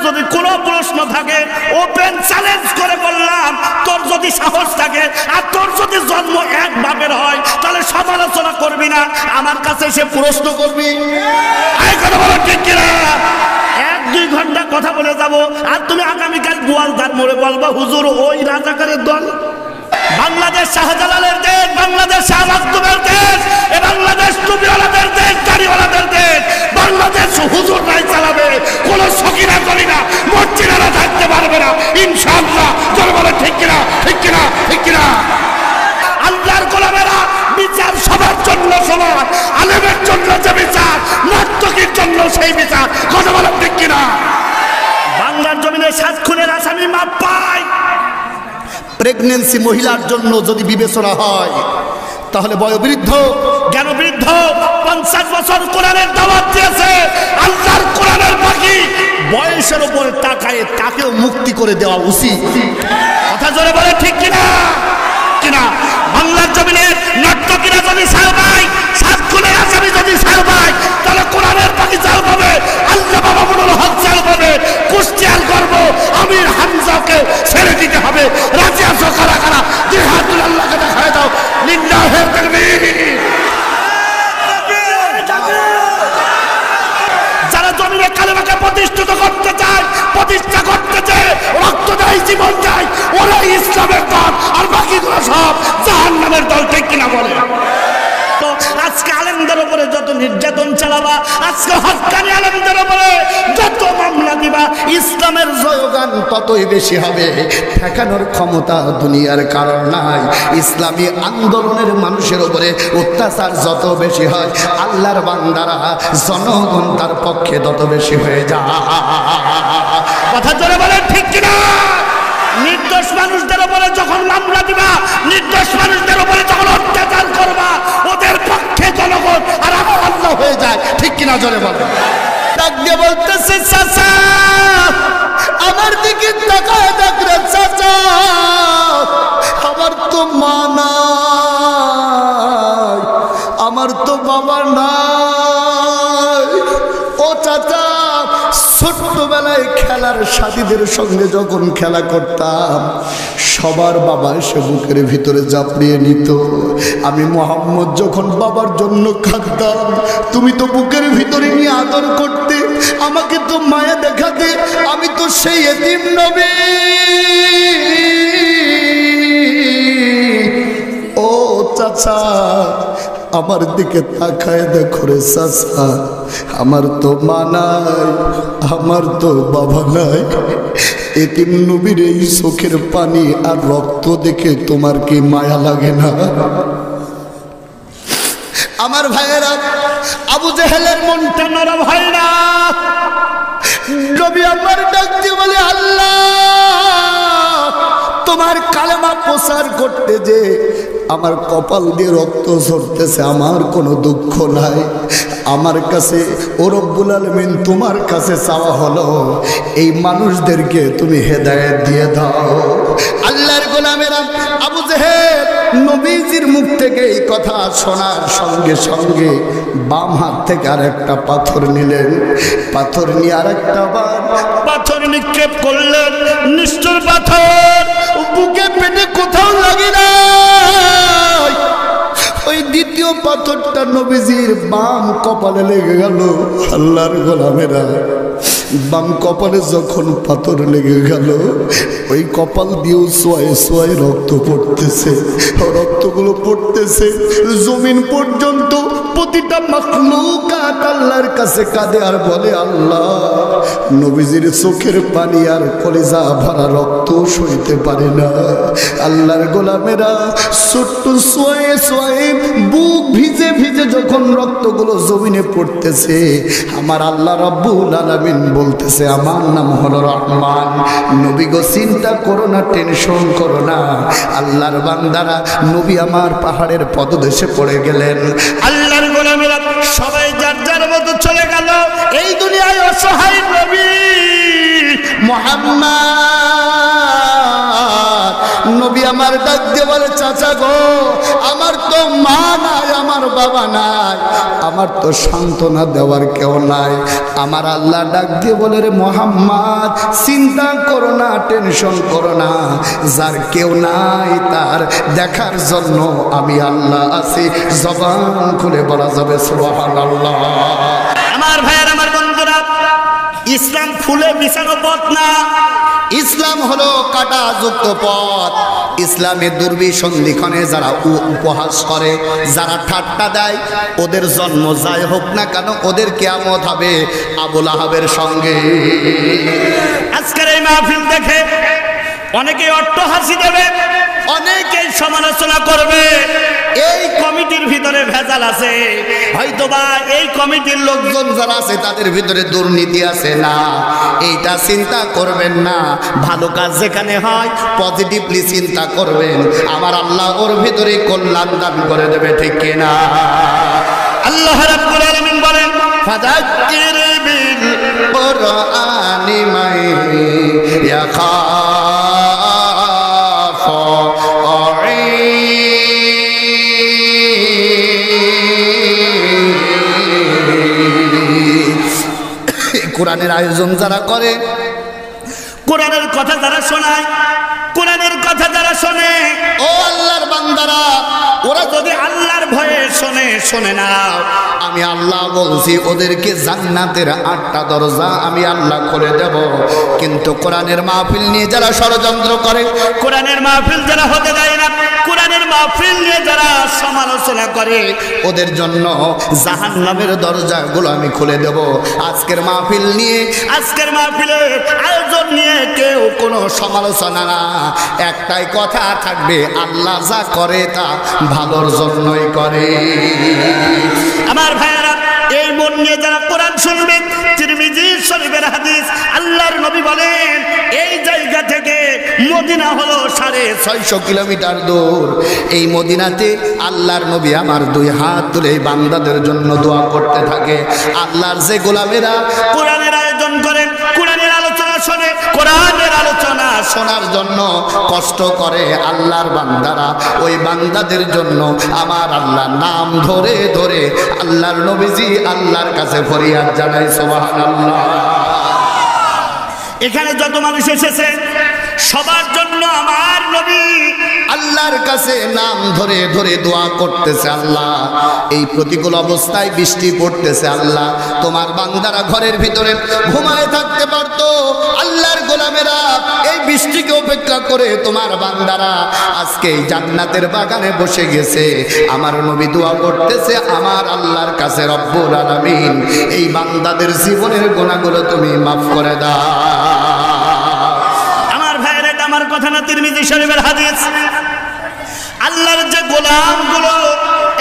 যদি কোনো প্রশ্ন থাকে ওপেন চ্যালেঞ্জ করে বললাম, তোর যদি সাহস থাকে আর তোর যদি জন্ম এক বাপের হয় তাহলে সমালোচনা করবি না, আমার কাছে এসে প্রশ্ন করবি। এই কথা বলো ঠিক কিনা? 1-2 ঘন্টা কথা বলে যাব আর তুমি আগামীকাল গোয়ালদার মোড়ে বলবা হুজুর ওই রাজাকারের দল। বাংলাদেশ শাহজালালের দেশ, বাংলাদেশ শাহ মাকতুমের দেশ, এ বাংলাদেশ টুপিওয়ালাদের দেশ, দাড়িওয়ালাদের দেশ। বাংলাদেশ হুজুররাই চালাবে, কোন সকিনা করি না মসজিদেরা থাকতে পারবে না ইনশাআল্লাহ। যারা বলে ঠিক কিনা, ঠিক কিনা, ঠিক কিনা? আল্লাহর গোলামেরা বিচার সবার জন্য সমান, আলেমের জন্য যে বিচার, নাট্যকের জন্য সেই বিচার। কথা বলে ঠিক কিনা? বাংলার জমিনে 7 খুনের আসামি মাপ পায়। প্রেগন্যান্সি মহিলার জন্য যদি বিবেচনা হয় তাহলে বয়োবৃদ্ধ, জ্ঞানবৃদ্ধ 50 বছর কোরআনের দাওয়াত দিয়েছে, আল্লাহর কোরআনের বাকি বয়সের উপর তাকায় তাকেও মুক্তি করে দেওয়া উচিত। কথা জোরে বলে ঠিক কিনা, কিনা? বাংলার জমিনে নাট্যকিরা যদি ছাড় পায়, 7 খুনের আসামি যদি ছাড় পায়, তাহলে কোরআনের বাকি ছাড় পাবে, আল্লাহ বাবা মনুল হক ছাড় পাবে। কুষ্টিয়ার গর্ব আমির হামজাকে ছেড়ে দিতে হবে। রাজি আছো কারা কারা? জিহাদুল আল্লাহকে দেখায় দাও। লিল্লাহি তাকবীর। যারা জমিনে কালেমাকে প্রতিষ্ঠিত করতে চায়, প্রতিষ্ঠা করতে চায়, রক্ত দেয়, জীবন দেয়, ওরাই ইসলামের দল, আর বাকিগুলো সব জাহান্নামের দল। ঠিক কিনা বলে? তো আজকে আলেমদের উপরে যত নির্যাতন চালাবা, আজকে হক্কানি আলেমদের উপরে যত মামলা দিবা, ইসলামের জয়গান ততই বেশি হবে। ঠেকানোর ক্ষমতা দুনিয়ার কারণ নাই। ইসলামী আন্দোলনের মানুষের উপরে অত্যাচার যত বেশি হয়, আল্লাহর বান্দারা জনগণ তার পক্ষে তত বেশি হয়ে যায়। কথা জোরে বলে ঠিক কিনা? নির্দোষ মানুষদের উপরে যখন মামলা দিবা, নির্দোষ মানুষদের উপরে যখন অত্যাচার করবা, ওদের পক্ষে জনগণ আর আল্লাহ হয়ে যায়। ঠিক কিনা জোরে বলে? ডাক দিয়ে বলতেছে চাচা, আমার দিকে তাকায় দেখ রে চাচা, আমার তো মা নাই, আমার তো বাবা নাই। ও চাচা, ছোট্টবেলায় খেলার সাথীদের সঙ্গে যখন খেলা করতাম, সবার বাবা এসে বুকের ভিতরে চাপড়িয়ে নিত। আমি মোহাম্মদ যখন বাবার জন্য কাঁদতাম, তুমি তো বুকের ভিতরে নিয়ে আদর করতে, আমাকে তো মায়া দেখাতে। আমি তো সেই এতিম নবী। ও চাচা, আমার দিকে তাকায় দেখো রে চাচা, আমার তো মা নাই, আমার তো বাবা নাই। এতিম নবীর এই চোখের পানি আর রক্ত দেখে তোমার কি মায়া লাগে না? আমার ভাইয়েরা, আবু জেহেলের মনটা নরম হয় না। নবী আমার ডাক দিয়ে বলে, আল্লাহ তোমার কালেমা প্রচার করতে যে আমার কপাল দিয়ে রক্ত ঝরতেছে, আমার কোনো দুঃখ নাই। আমার কাছে ও রব্বুল আলামিন তোমার কাছে চাওয়া হলো, এই মানুষদেরকে তুমি হেদায়েত দিয়ে দাও। আল্লাহর গোলামেরা, আবু জেহেল নবীজির মুখ থেকে এই কথা শোনার সঙ্গে সঙ্গে বাম হাত থেকে আরেকটা পাথর নিলেন। পাথর নিয়ে আরেকটা পাথর নিক্ষেপ করলেন। নিষ্ঠুর পাথর, বুকে পেটে কোথাও লাগে না। ওই দ্বিতীয় পাথরটা নবীজির বাম কপালে লেগে গেল। আল্লাহর গোলামেরা, বাম কপালে যখন পাথর লেগে গেল, ওই কপাল দিয়েও সোয়ায় সোয়ায় রক্ত পড়তেছে। রক্তগুলো পড়তেছে জমিন পর্যন্ত। প্রতিটা মাখলুকাত আল্লাহর কাছে কাঁদে আর বলে, আল্লাহ নবীজির চোখের পানি আর কলিজা ভরা রক্ত সইতে পারে না। আল্লাহর গোলামেরা, ছোট্ট সোয়ে সোয়ে বুক ভিজে ভিজে যখন রক্তগুলো জমিনে পড়তেছে, আমার আল্লাহ রাব্বুল আলামিন বলতেছে, আমার নাম হলো রহমান। নবী গো, চিন্তা করো না, টেনশন করো না। আল্লাহর বান্দারা, নবী আমার পাহাড়ের পদদেশে পড়ে গেলেন। আল্লাহর গোলামেরা সবাই যার যার মতো চলে গেল। এই দুনিয়ায় অসহায় নবী মুহাম্মদ নবী আমার ডাক দিয়ে বলে, চাচা গো, আমার তো মা নাই, আমার বাবা নাই, আমার তো সান্ত্বনা দেওয়ার কেউ নাই। আমার আল্লাহ ডাক দিয়ে বলে, রে মুহাম্মদ, চিন্তা করো না, টেনশন করো না, যার কেউ নাই তার দেখার জন্য আমি আল্লাহ আছি। জবান খুলে বলা যাবে সুবহানাল্লাহ। আমার ভাইয়ের, আমার বন্ধুরা, ইসলাম ফুলে মিশানো পথ না, ইসলাম হলো কাটা যুক্ত পথ। ইসলামে দুর্বিসন্ধিক্ষণে যারা উপহাস করে, যারা ঠাট্টা দেয়, ওদের জন্ম যাই হোক না কেন, ওদের কিয়ামত হবে আবুল আহাবের সঙ্গে। আজকের এই মাহফিল দেখে অনেকে অট্টহাসি দেবে, অনেকেই সমালোচনা করবে। এই কমিটির ভিতরে ভেজাল আছে, হয়তোবা এই কমিটির লোকজন যারা আছে তাদের ভিতরে দুর্নীতি আছে। না, এইটা চিন্তা করবেন না। ভালো কাজ যেখানে হয় পজিটিভলি চিন্তা করবেন, আমার আল্লাহ ওর ভিতরে কল্যাণ দান করে দেবে, ঠিক কিনা? আল্লাহ রাব্বুল আলামিন বলেন, ফাযাক্কির বিল কুরআনি মান ইয়াখাফু ওয়াঈদ। কোরআনের আয়োজন যারা করে, কোরআনের কথা যারা শোনায়, কোরআনের কথা যারা শোনে, ও আল্লাহর বান্দারা, ওরা যদি আল্লাহর ভয়ে শোনে না, আমি আল্লাহ বলছি ওদেরকে জান্নাতের 8টা দরজা আমি আল্লাহ খুলে দেব। কিন্তু কোরআনের মাহফিল নিয়ে যারা ষড়যন্ত্র করে, কোরআনের মাহফিল যারা হতে দেয় না, কোরআনের মাহফিল নিয়ে যারা সমালোচনা করে, ওদের জন্য জাহান্নামের দরজাগুলো আমি খুলে দেব। আজকের মাহফিল নিয়ে, আজকের মাহফিলের আয়োজন নিয়ে কেউ কোনো সমালোচনা না, একটাই কথা থাকবে, আল্লাহ যা করে তা ভালোর জন্যই করে। আমার ভাইয়েরা, এই মন নিয়ে যারা কোরআন শুনবে, তিরমিজি শরীফের হাদিস, আল্লাহর নবী বলেন, এই জায়গা থেকে মদিনা হলো 650 কিলোমিটার দূর। এই মদিনাতে আল্লাহর নবী আমার 2 হাত তুলে বান্দাদের জন্য দোয়া করতে থাকে। আল্লাহর যে গোলামেরা কোরআনের আয়োজন করেন, কোরআনের আলোচনা শোনে, কোরআনের আলোচনা শোনার জন্য কষ্ট করে আল্লাহর বান্দারা, ওই বান্দাদের জন্য আমার আল্লাহ নাম ধরে ধরে আল্লাহর নবীজি আল্লাহর কাছে ফরিয়াদ জানাই, সুবহানাল্লাহ। এখানে যত মানুষ এসেছে সবার জন্য আমার নবী আল্লাহর কাছে নাম ধরে ধরে দোয়া করতেছে, আল্লাহ এই প্রতিকূল অবস্থায় বৃষ্টি পড়তেছে, আল্লাহ তোমার বান্দারা ঘরের ভিতরে ঘুমায় থাকতে পারতো, আল্লাহর গোলামেরা এই বৃষ্টিকে উপেক্ষা করে তোমার বান্দারা আজকে এই জান্নাতের বাগানে বসে গেছে। আমার নবী দোয়া করতেছে, আমার আল্লাহর কাছে, রব্বুল আলামিন এই বান্দাদের জীবনের গুনাহগুলো তুমি মাফ করে দাও। আমার কথা না, তিরমিজি শরীফের হাদিস। আল্লাহর যে গোলামগুলো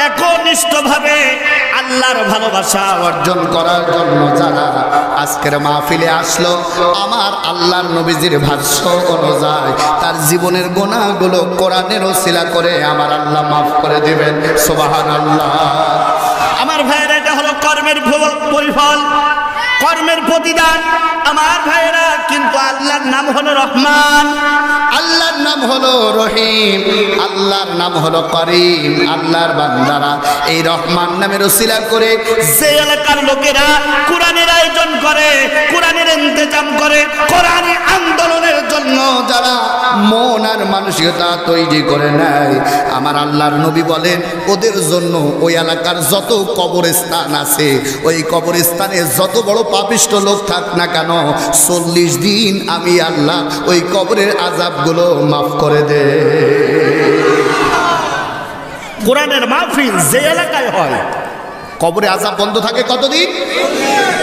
একনিষ্ঠভাবে আল্লাহর ভালোবাসা অর্জন করার জন্য যারা আজকের মাহফিলে আসলো, আমার আল্লাহর নবীজির ভাষ্য অনুযায়ী তার জীবনের গুনাহগুলো কোরআনের ওসিলা করে আমার আল্লাহ মাফ করে দিবেন, সুবহানাল্লাহ। আমার ভাইয়েরা, এটা হলো কর্মের পরিফল, কর্মের প্রতিদান। আমার ভাইয়েরা, কিন্তু আল্লাহর নাম হলো রহমান, আল্লাহর নাম হলো রহিম, আল্লাহর নাম হলো করিম। আল্লাহর বান্দারা এই রহমান নামের ওসিলা করে যে এলাকার লোকেরা কোরআনের আয়োজন করে, কোরআনের ইন্তজাম করে, কোরআনের আন্দোলনের জন্য যারা মন আর মানসিকতা তৈরি করে নেয়, আমার আল্লাহর নবী বলেন ওদের জন্য ওই এলাকার যত কবরস্থান আছে, ওই কবরস্থানে যত বড় পাপিষ্ট লোক থাক না কেন, 40 দিন আমি আল্লাহ ওই কবরের আযাবগুলো মাফ করে দে। কোরআনের মাহফিল যে এলাকায় হয়, কবরে আযাব বন্ধ থাকে কতদিন?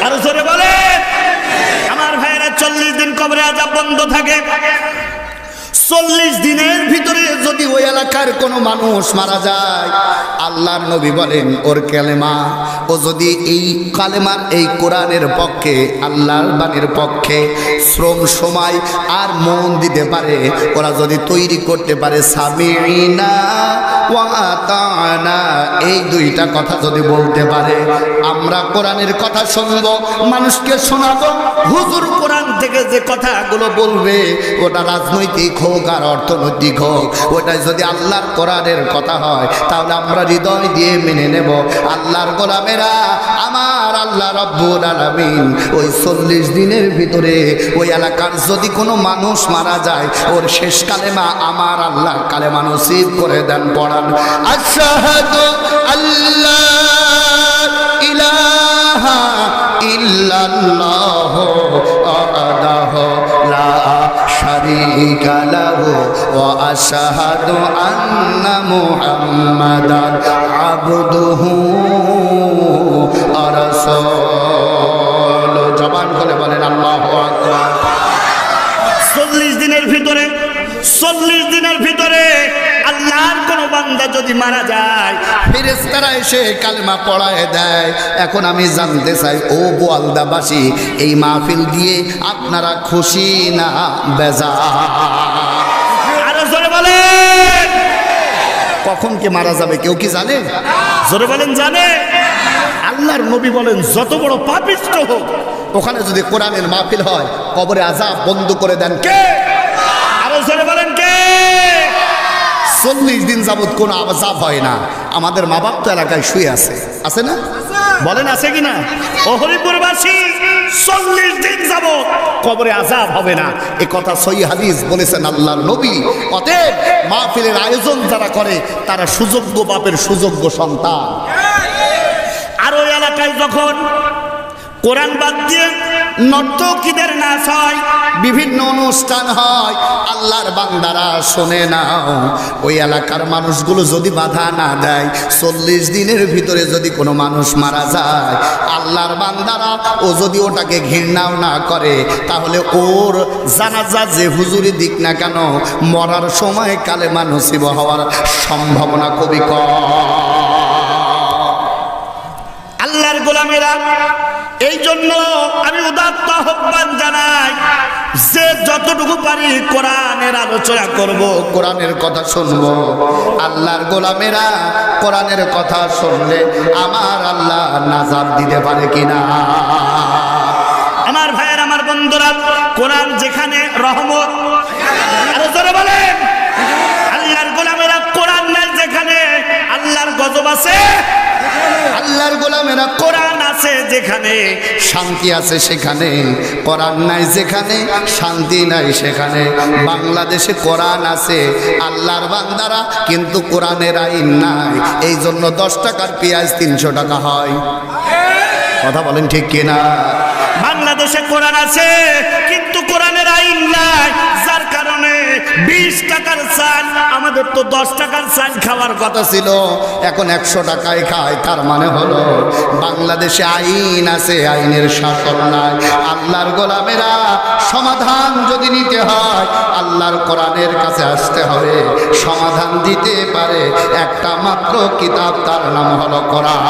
আরো জোরে বলে। আমার ভাইয়েরা, 40 দিন কবরে আযাব বন্ধ থাকে। 40 দিনের ভিতরে যদি ওই এলাকার কোনো মানুষ মারা যায়, আল্লাহর নবী বলেন ওর কালেমা, ও যদি এই কালেমার এই কোরআনের পক্ষে, আল্লাহর বাণীর পক্ষে শ্রম সময় আর মন দিতে পারে, ওরা যদি তৈরি করতে পারে সামিনা ওয়া আতানা, এই 2টা কথা যদি বলতে পারে, আমরা কোরআনের কথা শুনবো, মানুষকে শোনাবো, হুজুর কোরআন থেকে যে কথাগুলো বলবে ওটা রাজনৈতিক হোক আর অর্থনৈতিক হোক, ওটাই যদি আল্লাহর কোরআনের কথা হয় তাহলে আমরা হৃদয় দিয়ে মেনে নেব। আল্লাহর গোলামেরা, আমার আল্লাহ রাব্বুল আলামিন ওই 40 দিনের ভিতরে ওই এলাকার যদি কোনো মানুষ মারা যায়, ওর শেষ কালেমা আমার আল্লাহ কালেমা নসিব করে দেন। পড়ান আশহাদু আল্লাহ ইলাহা ইল্লাল্লাহু ওয়াহদাহু লা শারীকা লাহু ওয়া আশহাদু আন্না মুহাম্মাদান আবদুহু ওয়া রাসূলুহু। জবান খুলে বলেন আল্লাহু আকবার। 40 দিনের ভিতরে আল্লাহর কোন বান্দা যদি মারা যায়, ফেরেশতারা এসে কালেমা পড়ায় দেয়। এখন আমি জানতে চাই, ও বোয়ালদাবাসী, এই মাহফিল দিয়ে আপনারা খুশি না বেজার? আরো জোরে বলেন। কখন কে মারা যাবে কেউ কি জানে? জোরে বলেন জানে। আল্লাহর নবী বলেন, যত বড় পাপিষ্ঠ হোক, ওখানে যদি কোরআনের মাহফিল হয়, কবরে আযাব বন্ধ করে দেন কে? আরো জোরে বলেন কে? 40 দিন যাবত কোনো আযাব হয় না। আমাদের মা বাপ তো এলাকায় শুয়ে আছে না? বলেন আছে কিনা? ও হরিপুরবাসী, 40 দিন যাবত কবরে আযাব হবে না, এ কথা সহিহ হাদিস বলেছেন আল্লাহর নবী। অতএব মাহফিলের আয়োজন যারা করে তারা সুযোগ্য বাপের সুযোগ্য সন্তান। আর ওই এলাকায় যখন কোরআন বাদ দিয়ে নর্তকীদের নাচ হয়, বিভিন্ন অনুষ্ঠান হয়, আল্লাহর বান্দারা শোনে নাও, ওই এলাকার মানুষগুলো যদি বাধা না দেয়, 40 দিনের ভিতরে যদি কোনো মানুষ মারা যায়, আল্লাহর বান্দারা ও যদি ওটাকে ঘৃণাও না করে, তাহলে ওর জানাজা যে হুজুরি দিক না কেন, মরার সময় কালেমা নসিব হওয়ার সম্ভাবনা খুবই কম। আল্লাহর গোলামেরা, এই জন্য আমি উদাত্ত আহ্বান জানাই যে যতটুকু পারি কোরআনের আলোচনা করব, কোরআনের কথা শুনবো। আল্লাহর গোলামেরা, কোরআনের কথা শুনলে আমার আল্লাহ নাজাত দিতে পারে কিনা? আমার ভাইয়ের, আমার বন্ধুরা, কোরআন যেখানে রহমত, আরো জোরে বলেন। আল্লাহর গোলামেরা, কোরআন নাই যেখানে আল্লাহর গজব আছে। আল্লাহর গোলামেরা, কোরআন আছে যেখানে শান্তি আছে সেখানে, কোরআন নাই যেখানে শান্তি নাই সেখানে। বাংলাদেশে কোরআন আছে, আল্লাহর বান্দারা কিন্তু কোরআনের আইন নাই। এই জন্য 10 টাকার পেঁয়াজ 300 টাকা হয়। কথা বলেন ঠিক কিনা? বাংলাদেশে কোরআন আছে কিন্তু কোরআনের আইন নাই, যার কারণে 20 টাকার চাল, আমাদের তো 10 টাকার চাল খাওয়ার কথা ছিল, এখন 100 টাকায় খায়। তার মানে হলো বাংলাদেশে আইন আছে, আইনের শাসন নাই। আল্লাহর গোলামেরা, সমাধান যদি নিতে হয় আল্লাহর কোরআনের কাছে আসতে হবে। সমাধান দিতে পারে একটা মাত্র কিতাব, তার নাম হলো কোরআন।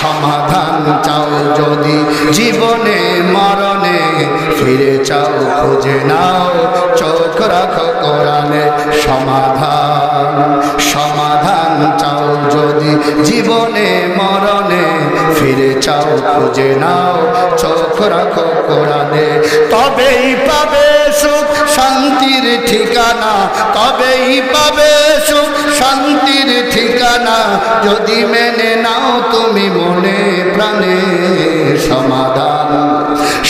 সমাধান চাও যদি জীবনে মরণে, ফিরে চাও খুঁজে নাও, চোখ রাখো কোরআনে। সমাধান চাও যদি জীবনে মরণে, ফিরে চাও খুঁজে নাও, চোখ রাখো কোরআনে। তবেই পাবে সুখ শান্তির ঠিকানা, তবেই পাবে সুখ শান্তির ঠিকানা, যদি মেনে নাও তুমি মনে প্রাণে।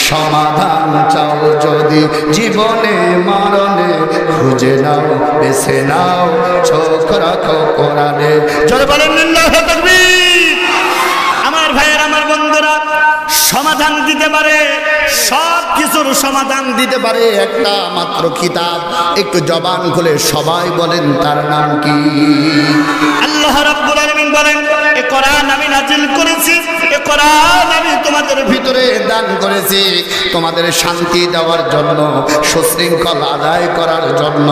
সমাধান চাও যদি জীবনে মরণে, খুঁজে নাও, বেছে নাও, চোখ রাখো কোরআনে। জোরে বলেন আল্লাহু তাকবীর। আমার ভাইয়ের, আমার বন্ধুরা, সমাধান দিতে পারে, সব কিছুর সমাধান দিতে পারে একটা মাত্র কিতাব। একটু জবান খুলে সবাই বলেন তার নাম কি? আল্লাহ রাব্বুল আলামিন বলেন, এ কোরআন আমি নাজিল করেছি, এ কোরআন আমি তোমাদের ভিতরে দান করেছি, তোমাদের শান্তি দেওয়ার জন্য, সুশৃঙ্খল আদায় করার জন্য।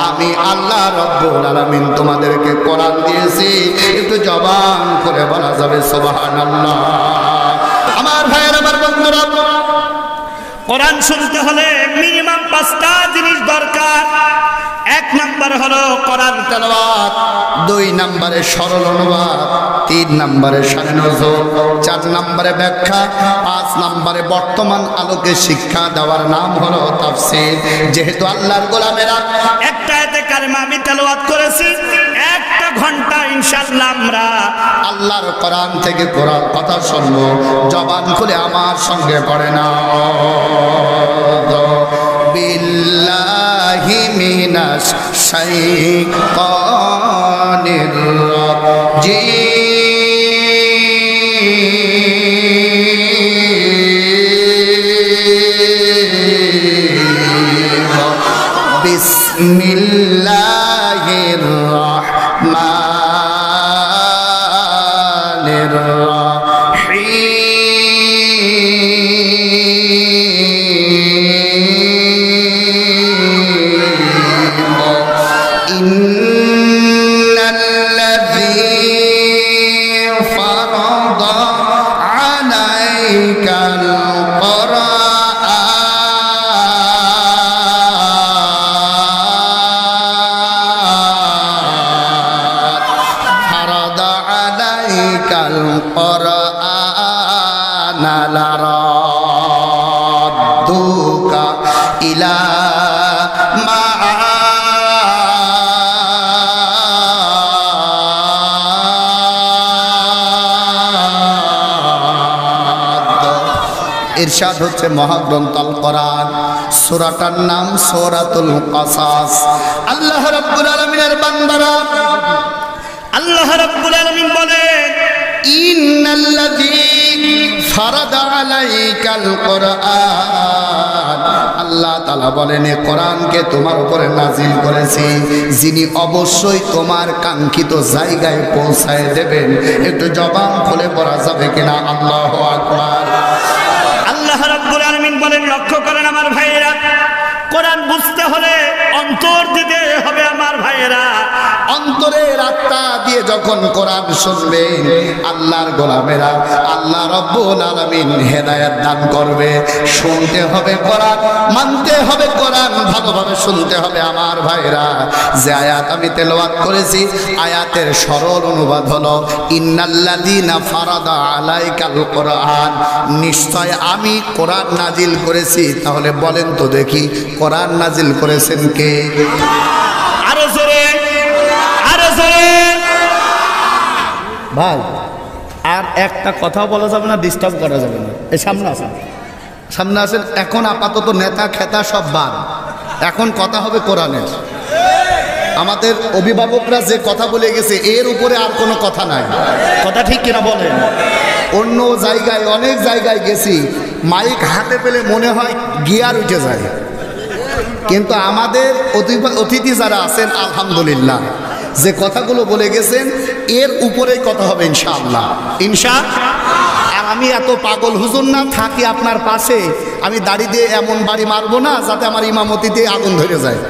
আমি আল্লাহ রাব্বুল আলামিন তোমাদেরকে কোরআন দিয়েছি। একটু জবান করে বলা যাবে সুবহানাল্লাহ। আমার ভাইয়ের, আমার বন্ধুরা, কোরআন শুনতে হলে মিনিমাম 5টা জিনিস দরকার। এক নাম্বার হলো কোরআন তেলাওয়াত, 2 নম্বরে সরল অনুবাদ, 3 নম্বরে শানে নজর, 4 নম্বরে ব্যাখ্যা, 5 নম্বরে বর্তমান আলোকে শিক্ষা দেওয়ার নাম হলো তাফসীর। যেহেতু আল্লাহর গোলামেরা একটা আয়াতে কারিমা আমি তেলাওয়াত করেছি 1 ঘন্টা, ইনশাআল্লাহ আমরা আল্লাহর কোরআন থেকে কোরআন কথা শুনবো, জবান খুলে আমার সঙ্গে পড়ে না বিল্লাহি মিনাশ শাইতানির রাজিম বিসমিল্লাহির রাহমানির ইরশাদ হচ্ছে মহাগ্রন্থ আল কোরআন, সূরাটার নাম সূরাতুল কাসাস। আল্লাহ রাব্বুল আলামিনের বান্দারা, আল্লাহ রাব্বুল আলামিন বলেন ইন্নাল্লাযী ফারাদা আলাইকাল কোরআন, আল্লাহ তাআলা বলেন এই কোরআনকে তোমার উপরে নাজিল করেছি, যিনি অবশ্যই তোমার কাঙ্ক্ষিত জায়গায় পৌঁছায় দেবেন। একটু জবান খুলে পড়া যাবে কিনা? আল্লাহু আকবার। আল্লাহ রাব্বুল আলামিন বলেন, লক্ষ্য করেন আমার ভাইয়েরা, কোরআন বুঝতে হলে অন্তর দিতে হবে আমার ভাইয়েরা। অন্তরের আত্মা দিয়ে যখন কোরআন শুনবেন আল্লাহর গোলামেরা, আল্লাহ রাব্বুল আলামিন হেদায়েত দান করবে। শুনতে হবে কোরআন, মানতে হবে কোরআন, ভালোভাবে শুনতে হবে আমার ভাইরা। যে আয়াত আমি তেলাওয়াত করেছি, আয়াতের সরল অনুবাদ হলো ইন্নাল্লাযীনা ফারাদা আলাইকাল কোরআন, নিশ্চয় আমি কোরআন নাজিল করেছি। তাহলে বলেন তো দেখি, কোরআন নাজিল করেছেন কে? আরো জোরে, আরো জোরে। ভাই আর একটা কথা বলা যাবে না, ডিস্টার্ব করা যাবে না। এই সামনে আসেন, সামনে আসেন। এখন আপাতত নেতা খেতা সব বাদ, এখন কথা হবে কোরআনের। আমাদের অভিভাবকরা যে কথা বলে গেছে এর উপরে আর কোনো কথা নাই। কথা ঠিক কিনা বলেন? অন্য জায়গায়, অনেক জায়গায় গেছি, মাইক হাতে পেলে মনে হয় গিয়ার উঠে যায়, কিন্তু আমাদের অতিথি যারা আছেন আলহামদুলিল্লাহ যে কথাগুলো বলে গেছেন এর উপরেই কথা হবে ইনশাআল্লাহ। আর আমি এত পাগল হুজুর না, থাকি আপনার পাশে, আমি দাড়ি দিয়ে এমন বাড়ি মারবো না যাতে আমার ইমামতিতে আগুন ধরে যায়।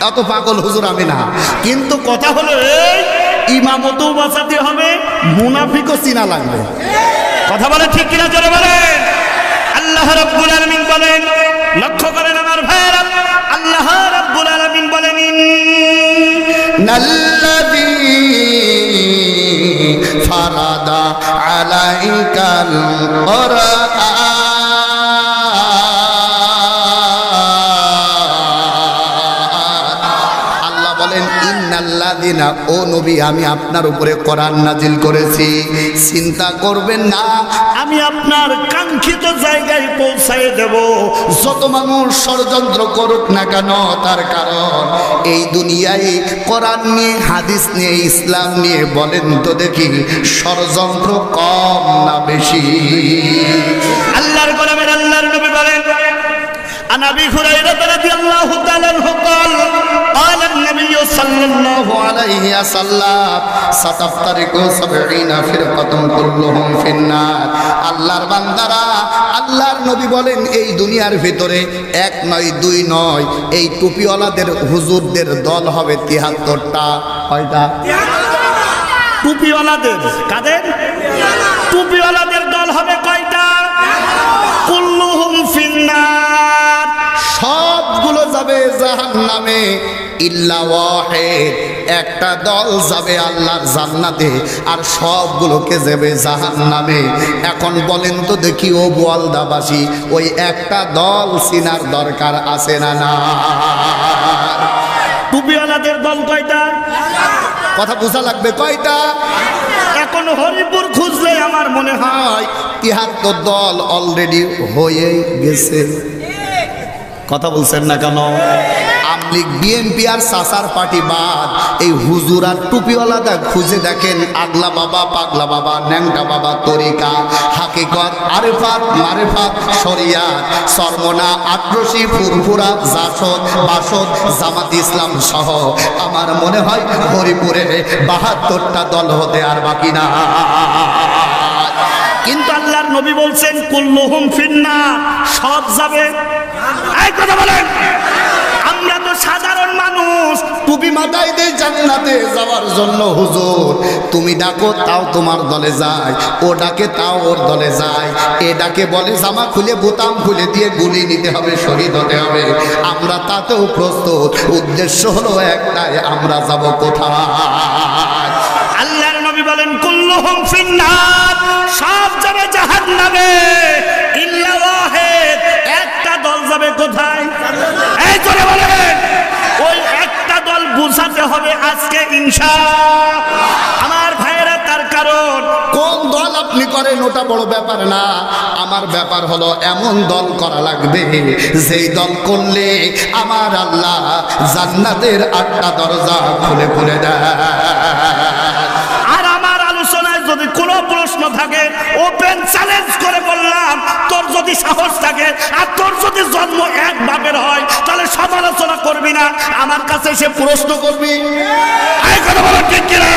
এত পাগল হুজুর আমি না, কিন্তু কথা হলো এই ইমামতও বাঁচাতে হবে, মুনাফিকও চিনা লাগবে। কথা বলে ঠিক কিনা জোরে বলেন। আল্লাহ রাব্বুল আলামিন বলেন, লক্ষ্য করেন আমার ভাইয়েরা, আল্লাহ রাব্বুল আলামিন বলেন ইন্নাল্লাযী ফারাদা আলাইকাল কোরআন, আল্লাহ বলেন ইন্নাল্লাযীনা, ও নবী আমি আপনার উপরে কোরআন নাজিল করেছি। চিন্তা করবেন না, আমি আপনার কাঙ্ক্ষিত জায়গায় পৌঁছায় দেব। যত মানুষ ষড়যন্ত্র করুক না কেন, তার কারণ এই দুনিয়ায় কোরআন নিয়ে, হাদিস নিয়ে, ইসলাম নিয়ে বলেন তো দেখি ষড়যন্ত্র কম না বেশি? আল্লাহর গোলামের আল্লাহর নবী বলেন, عن ابي هريره رضي الله تعالى عنه قال قال النبي صلى الله عليه وسلم ستفترق 70 فرقه كلهم في النار। আল্লাহর বান্দারা, আল্লাহর নবী বলেন এই দুনিয়ার ভিতরে এক নয়, দুই নয়, এই টুপিওয়ালাদের হুজুরদের দল হবে 73টা। কয়টা? টুপিওয়ালাদের। কাদের? টুপিওয়ালাদের দল হবে কয়টা? কুল্লুহুম ফিন্নার, সবগুলো যাবে জাহান্নামে। ইল্লা ওয়াহিদ, একটা দল যাবে আল্লাহর জান্নাতে আর সবগুলোকে যাবে জাহান্নামে। এখন বলেন তো দেখি ও বোয়ালদাবাসী, ওই একটা দল চিনার দরকার আছে না না? টুপিওয়ালাদের দল কয়টা? কথা বোঝা লাগবে, কয়টা? এখন হরিপুর খুঁজলে আমার মনে হয় ৭৩ দল অলরেডি হয়ে গেছে। কথা বলছেন না কেন? আমলিগ, বিএনপি আর সাসার পার্টি বাদ, এই হুজুর আর টুপিওয়ালাটা খুঁজে দেখেন। আগলা বাবা, পাগলা বাবা, ন্যাংটা বাবা, তরিকা, হাকিকত, আরেফাত, মারেফাত, শরিয়াত, সরমনা, আটরশি, ফুরফুরা, জাসদ, বাসদ, জামাত ইসলাম সহ আমার মনে হয় হরিপুরে ৭২টা দল হতে আর বাকি না। কিন্তু আল্লাহর নবী বলছেন কুল্লুহুম ফিন্নার, সব যাবে। এই কথা বলেন, আমরা তো সাধারণ মানুষ, টুপি মাথায় দিয়ে জান্নাতে যাওয়ার জন্য হুজুর তুমি ডাকো তাও তোমার দলে যায়, ও ডাকে তাও ওর দলে যায়, এ ডাকে বলে জামা খুলে বোতাম খুলে দিয়ে গুলি নিতে হবে, শহীদ হতে হবে। আমরা তাতেও প্রস্তুত, উদ্দেশ্য হলো একটাই, আমরা যাব কোথায়? আল্লাহর নবী বলেন কুল্লুহুম ফিন্নার, সব যাবে জাহান্নামে ইল্লা ওয়াহিদ, একটা দল যাবে কোথায়? এই করে বলেন, ওই একটা দল বুঝাতে হবে আজকে ইনশাআল্লাহ আমার ভাইয়েরা। তার কারণ কোন দল আপনি করেন ওটা বড় ব্যাপার না, আমার ব্যাপার হলো এমন দল করা লাগবে যেই দল করলে আমার আল্লাহ জান্নাতের 8টা দরজা খুলে খুলে দেয়। আর আমার আলোচনায় যদি কোনো প্রশ্ন থাকে ওপেন চ্যালেঞ্জ করে বললাম, তোর যদি সাহস থাকে আর তোর যদি জন্ম এক বাপের হয় তাহলে সমালোচনা করবি না, আমার কাছে এসে প্রশ্ন করবি। এই কথা বলো ঠিক কিনা?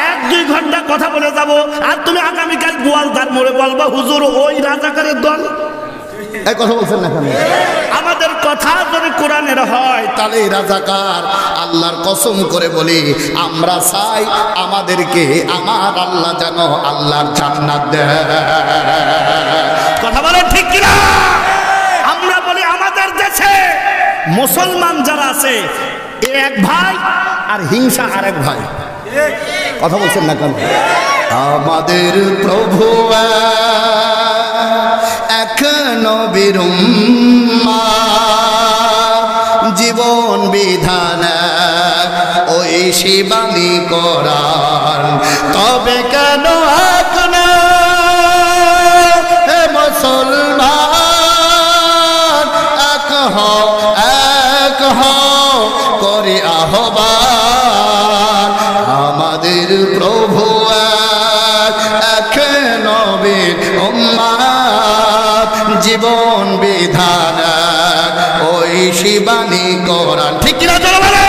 1-2 ঘন্টা কথা বলে যাব আর তুমি আগামীকাল গোয়ালদার মোড়ে বলবা হুজুর ওই রাজাকারের দল। এই কথা বলছেন না কেন? আমাদের কথা যদি কোরআনের হয় তাহলে এই রাজাকার, আল্লাহর কসম করে বলি আমরা চাই আমাদেরকে আমার আল্লাহ যেন আল্লাহর জান্নাত দেয়। কথা বলেন ঠিক কিনা? আমরা বলি আমাদের দেশে মুসলমান যারা আছে এ এক ভাই আর হিংসা আরেক ভাই। কথা বলছেন না কেন? আমাদের প্রভু এক নবীর উম্মাহ, জীবন বিধান ওই শিবানী কোরআন, তবে কেন এক না হে মুসলমান, এক হও এক হও করে আহ্বান, আমাদের প্রভু এক নবীর উম্মাহ, জীবন বিধান ওই শিবানী কোরআন। ঠিক কিনা চলো বলে?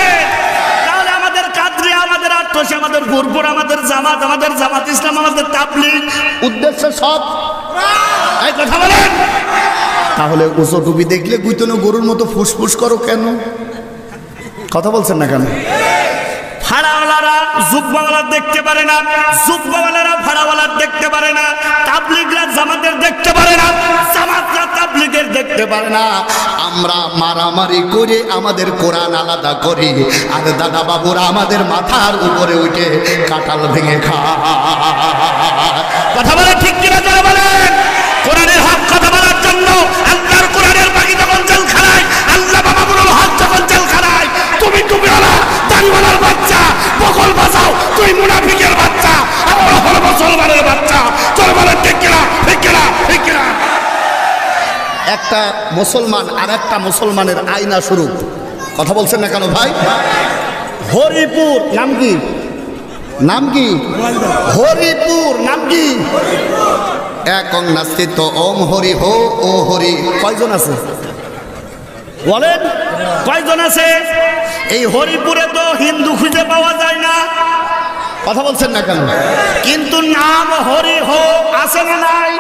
তাহলে আমাদের কাদরিয়া, আমাদের আট্রসি, আমাদের ফুরফুর, আমাদের জামাত, আমাদের জামাত ইসলাম, আমাদের তাবলীগ, উদ্দেশ্য সব এই কথা বলেন। তাহলে উঁচু টুপি দেখলে গুইতনো গরুর মতো ফুসফুস করো কেন? কথা বলছেন না কেন? ভাড়াওয়ালারা জুব্বাওয়ালা দেখতে পারে না, জুব্বাওয়ালারা ভাড়াওয়ালার দেখতে পারে না, তাবলীগরা জামাতের দেখতে পারে না, জামাতরা তাবলীগের দেখতে পারে না। আমরা মারামারি করে আমাদের কোরআন আলাদা করি, আর দাদা বাবুরা আমাদের মাথার উপরে উঠে কাঁঠাল ভেঙে খায়। কথা বলে ঠিক কিনা যারা বলেন? কোরআনের হক কথা বলার জন্য আল্লাহর কোরআনের বাকি যখন জেলখানায়, আল্লাহ বাবাগুলোর হক যখন জেলখানায়, তুমি টুপিওয়ালা দাড়িওয়ালার বাচ্চা বকল বাজাও, তুই মুনাফিকের বাচ্চা, আমরা হলো মুসলমানের বাচ্চা। চল বলেন ঠিক কিনা? ঠিক কিনা? ঠিক কিনা? একটা মুসলমান আর একটা মুসলমানের আয়না স্বরূপ। কথা বলছেন না কেন ভাই? হরিপুর নাম কি? নাম কি? হরিপুর নাম কি? এক নাস্তিত ওম হরি হো ও হরি। কয়জন আছে বলেন কয়জন আছে? এই হরিপুরে তো হিন্দু খুঁজে পাওয়া যায় না। কথা বলছেন না কেন? কিন্তু নাম হরি হো আছে না নাই?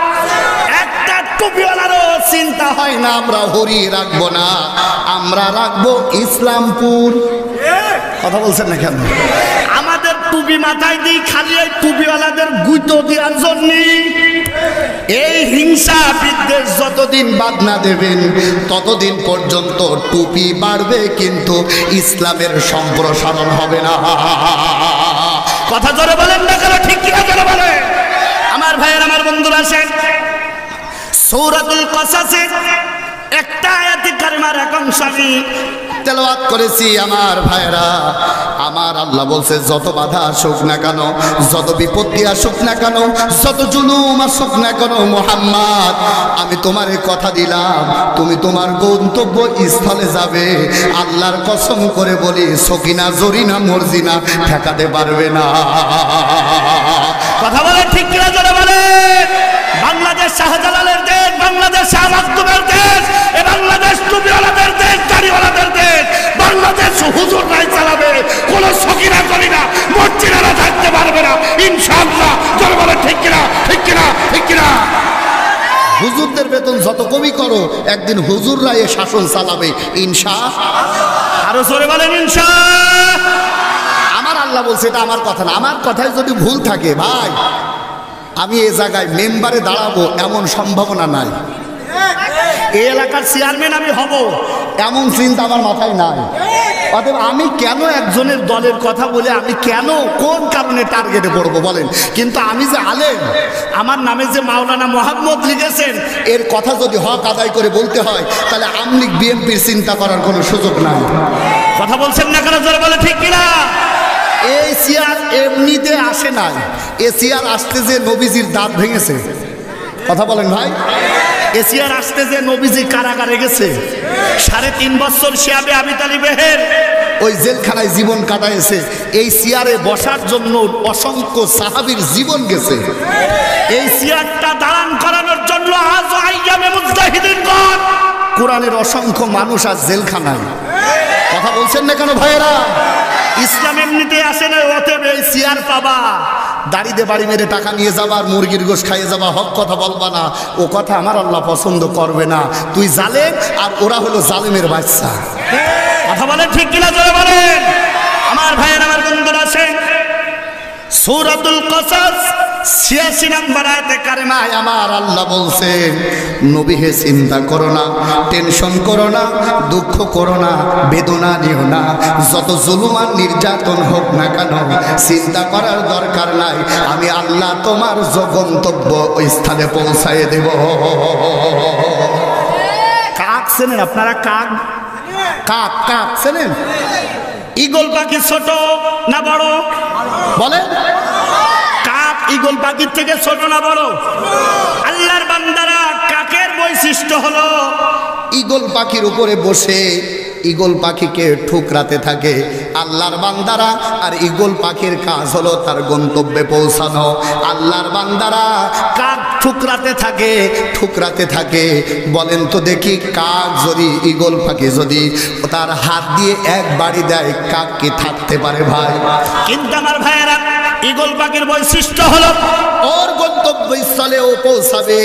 একটা টুপিওয়ালারও চিন্তা হয় না আমরা হরি রাখবো না, আমরা রাখবো ইসলামপুর। কথা বলছেন না কেন? আমাদের টুপি মাথায় দিই খালি এই টুপিওয়ালাদের গুঁতো দেওয়ার জন্য। এই হিংসা বিদ্বেষ যতদিন বাদ না দেবেন ততদিন পর্যন্ত টুপি বাড়বে কিন্তু ইসলামের সম্প্রসারণ হবে না। কথা জোরে বলেন না কেন, ঠিক কিনা জোরে বলেন। আমার ভাইয়ের, আমার বন্ধুরা আছেন, সূরাতুল কসাসে একটা আয়াতে কারিমার এক অংশ আমি তেলাওয়াত করেছি। আমার ভাইরা, আমার আল্লাহ বলছে যত বাধা আসুক না কেন, যত বিপত্তি আসুক না কেন, যত জুলুম আসুক না কেন, মুহাম্মদ আমি তোমারে কথা দিলাম তুমি তোমার গন্তব্য স্থলে যাবে। আল্লাহর কসম করে বলি সকিনা জরিনা মর্জিনা ঠেকাতে পারবে না। কথা বলেন ঠিক কিনা জোরে বলেন। বাংলাদেশ শাহজালালের দেশ, বাংলাদেশ শাহ মাকদুমের দেশ, এ বাংলাদেশ টুপিওয়ালাদের দেশ, দাড়িওয়ালাদের দেশ। বাংলাদেশ হুজুররাই চালাবে, কোন সকিনা জরিনা মর্জিনারা থাকতে পারবে না ইনশাআল্লাহ। জোরে বলেন ঠিক কিনা, ঠিক কিনা, ঠিক কিনা। হুজুরদের বেতন যত কমই করো, একদিন হুজুররা এ শাসন চালাবে ইনশাআল্লাহ। আরো জোরে বলেন ইনশা। আমার আল্লাহ বলছে, এটা আমার কথা না। আমার কথায় যদি ভুল থাকে ভাই, আমি এই জায়গায় মেম্বারে দাঁড়াবো এমন সম্ভাবনা নাই। এই এলাকার চেয়ারম্যান আমি হব এমন চিন্তা আমার মাথায় নাই। অতএব আমি কেন একজনের দলের কথা বলে আমি কেন কোন কারণে টার্গেটে পড়বো বলেন। কিন্তু আমি যে আলেম, আমার নামে যে মাওলানা মোহাম্মদ লিখেছেন, এর কথা যদি হক আদায় করে বলতে হয় তাহলে আমলিগ বিএনপির চিন্তা করার কোনো সুযোগ নাই। কথা বলছেন না কেন, জোরে বলে ঠিক কিনা। এই চেয়ার এমনিতে আসে নাই, এ চেয়ার আসতে যে নবীজির দাঁত ভেঙেছে। কথা বলেন ভাই। এশিয়ার আসতে যে নবীজি কারাগারে গেছে, 3.5 বছর শিয়াবে আবি তালিবের ওই জেলখানায় জীবন কাটাইছে। এই চেয়ারে বসার জন্য অসংখ্য সাহাবীর জীবন গেছে। এই চেয়ারটা দাঁড়ান করানোর জন্য আজ আইয়ামে মুজাহিদিনগণ, কোরআনের অসংখ্য মানুষ আজ জেলখানায়। কথা বলছেন না কেন ভাইয়েরা। ইসলাম এমনিতে আসে না, অতএব এই চেয়ার পাবা। দাড়িতে বাড়ি মেরে টাকা নিয়ে যাবা আর মুরগির গোশ খাইয়ে যাবা, হক কথা বলবা না, ও কথা আমার আল্লাহ পছন্দ করবে না। তুই জালেম আর ওরা হলো জালেমের বাচ্চা। কথা বলেন ঠিক কিনা, জোরে বলেন। আমার ভাইয়ের, আমার বন্ধুরা আছেন, সূরাতুল কসাস 86 নম্বর আয়াতে কারিমায় আমার আল্লাহ বলছেন, নবী হে চিন্তা করো না, টেনশন করো না, দুঃখ করো না, বেদনা নিও না। যত জুলুম আর নির্যাতন হোক না কেন চিন্তা করার দরকার নাই। আমি আল্লাহ তোমার গন্তব্য ওই স্থানে পৌঁছায় দেব। কাক চেনেন আপনারা? কাক, কাক, কাক চেনেন? ঈগল পাখি ছোট না বড় বলেন? কাক ঈগল পাখির থেকে ছোট না বড়? আল্লাহর বান্দারা কাকের বৈশিষ্ট্য হলো ঈগল পাখির উপরে বসে ঈগল পাখিকে ঠুকরাতে থাকে আল্লাহর বান্দারা। আর ঈগল পাখির কাজ হলো তার গন্তব্যে পৌঁছানো। আল্লাহর বান্দারা কাক ঠুকরাতে থাকে, ঠুকরাতে থাকে। বলেন তো দেখি, কাক যদি ঈগল পাখি যদি তার হাত দিয়ে এক বাড়ি দেয়, কাক কি থাকতে পারে ভাই? কিন্তু আমার ভাইয়েরা, ঈগল পাখির বৈশিষ্ট্য হলো ওর গন্তব্যস্থলে ও পৌঁছাবে।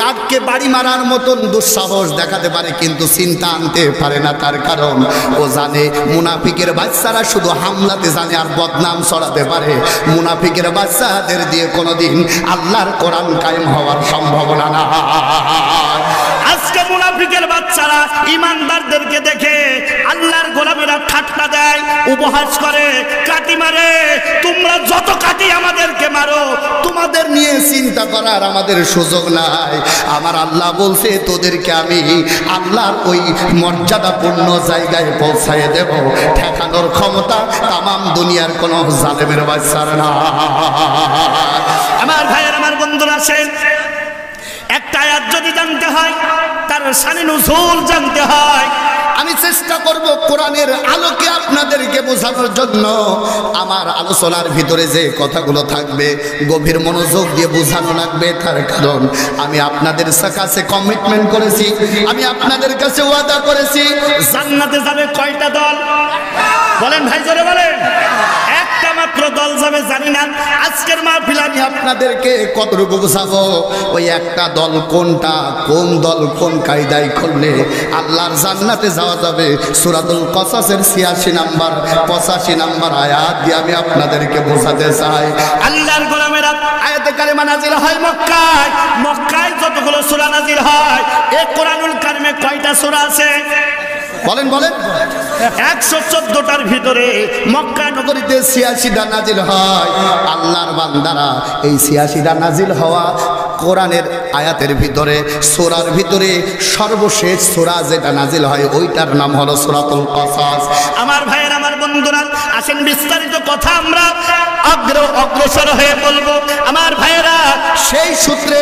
কাককে বাড়ি মারার মতন দুঃসাহস দেখাতে পারে কিন্তু চিন্তা আনতে পারে না। তার কারণ ও জানে মুনাফিকের বাচ্চারা শুধু হামলাতে জানে আর বদনাম ছড়াতে পারে। মুনাফিকের বাচ্চাদের দিয়ে কোনোদিন আল্লাহর কোরআন কায়েম হওয়ার সম্ভাবনা না। আজকে মুনাফিকের বাচ্চারা ইমানদারদেরকে দেখে আল্লাহর গোলামেরা ঠাট্টা দেয়, উপহাস করে, কাটি মারে। তোমরা যত কাটি আমাদেরকে মারো, তোমাদের নিয়ে চিন্তা করার আমাদের সুযোগ নাই। আমার আল্লাহ বলছে, তোদেরকে আমি আল্লাহর ওই মর্যাদাপূর্ণ জায়গায় পৌঁছায় দেব। ঠেকানোর ক্ষমতা তামাম দুনিয়ার কোনো জালেমের বাচ্চার না। আমার ভাইয়ের, আমার বন্ধুরা আছেন, একটা আয়াত যদি জানতে হয় তার শানে নুজুল জানতে হয়। আমি চেষ্টা করব কোরআনের আলোকে আপনাদেরকে বোঝানোর জন্য। আমার আলোচনার ভিতরে যে কথাগুলো থাকবে গভীর মনোযোগ দিয়ে বোঝানো লাগবে। তার কারণ আমি আপনাদের কাছে কমিটমেন্ট করেছি, আমি আপনাদের কাছে ওয়াদা করেছি। জান্নাতে যাবে কয়টা দল? বলেন ভাই, জোরে বলেন। একটা মাত্র মাত্র দল যাবে জানি না। আজকের মাহফিল আমি আপনাদেরকে কতটুকু বোঝাবো, ওই একটা দল কোনটা, কোন দল কোন কায়দায় করলে আল্লাহর জান্নাতে যাওয়া যাবে, সূরাতুল কসাসের ৮৬ নাম্বার ৮৫ নাম্বার আয়াত দিয়ে আমি আপনাদেরকে বোঝাতে চাই। আল্লাহর গোলামেরা, আয়াতে কারিমা নাজিল হয় মক্কায়। মক্কায় যতগুলো সূরা নাজিল হয়, এই কোরআনুল কারিমে কয়টা সূরা আছে? বলেন বলেন। ১১৪টার ভিতরে মক্কা নগরীতে ৮৬টা নাজিল হয়। আল্লাহর বান্দারা এই ৮৬টা নাজিল হওয়া কোরআনের আয়াতের ভিতরে, সূরার ভিতরে সর্বশেষ সূরা যেটা নাজিল হয় ওইটার নাম হলো সূরাতুল কসাস। আমার ভাইয়ের, আমার বন্ধুরা, আসেন বিস্তারিত কথা আমরা অগ্রসর হয়ে বলবো। আমার ভাইয়েরা, সেই সূত্রে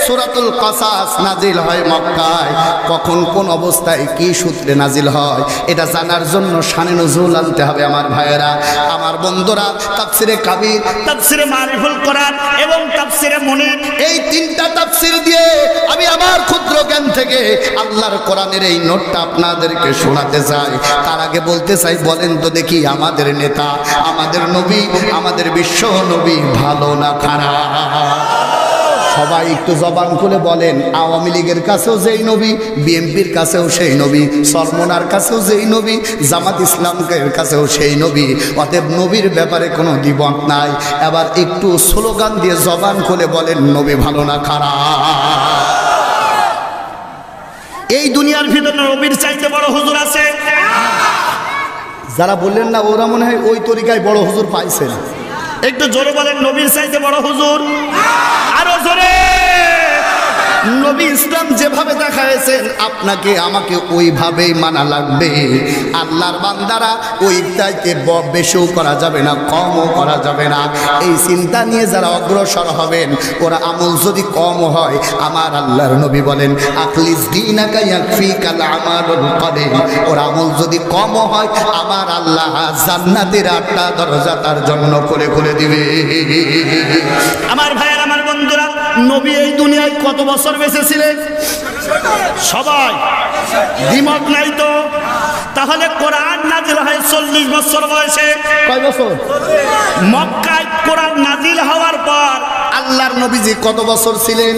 সূরাতুল কসাস নাজিল হয় মক্কায়। কখন কোন অবস্থায় কি সূত্রে নাজিল হয় এটা জানার জন্য শানে নজুল আনতে হবে। আমার ভাইয়েরা, আমার বন্ধুরা, তাফসিরে কাবীর, তাফসিরে মারিফুল কোরআন এবং তাফসিরে মুনির, এই তিনটা তাফসির দিয়ে আমি আমার ক্ষুদ্র জ্ঞান থেকে আল্লাহর কোরআনের এই নোটটা আপনাদেরকে শোনাতে চাই। তার আগে বলতে চাই, বলেন তো দেখি আমাদের নেতা, আমাদের নবী, আমাদের বিশ্ব নবী ভালো না খারাপ? সবাই একটু জবান খুলে বলেন। আওয়ামী লীগের কাছেও যেই নবী, বিএনপির কাছেও সেই নবী, সরমনার কাছেও যেই নবী, জামাত ইসলামের কাছেও সেই নবী। অতএব নবীর ব্যাপারে কোনো দ্বিমত নাই। এবার একটু স্লোগান দিয়ে জবান খুলে বলেন, নবী ভালো না খারাপ? এই দুনিয়ার ভিতরে নবীর চাইতে বড় হুজুর আছে? যারা বললেন না ওরা মনে হয় ওই তরিকায় বড় হুজুর পাইছেন। একটু জোরে বলেন, নবীর চাইতে বড় হুজুর? আরো জোরে। নবী ইসলাম যেভাবে দেখাইছেন আপনাকে আমাকে ওইভাবেই মানা লাগবে। আল্লাহর বান্দারা ওই চাইতে বেশিও করা যাবে না, কমও করা যাবে না। এই চিন্তা নিয়ে যারা অগ্রসর হবেন, ওরা আমল যদি কম হয়, আমার আল্লাহর নবী বলেন আখলিস দীনাকা ইয়াকফিকাল আমালুল কলিল, ওরা আমল যদি কম হয়, আমার আল্লাহ জান্নাতের ৮টা দরজা তার জন্য খুলে খুলে দিবে। আমার ভাইয়ের, আমার বন্ধুরা, নবী এই দুনিয়ায় কত বছর বেঁচে ছিলেন? সবাই দ্বিমত নাই তো? তাহলে কোরআন নাজিল হয় ৪০ বছর বয়সে। কয় বছর? মক্কায় কোরআন নাজিল হওয়ার পর আল্লাহর নবীজি কত বছর ছিলেন?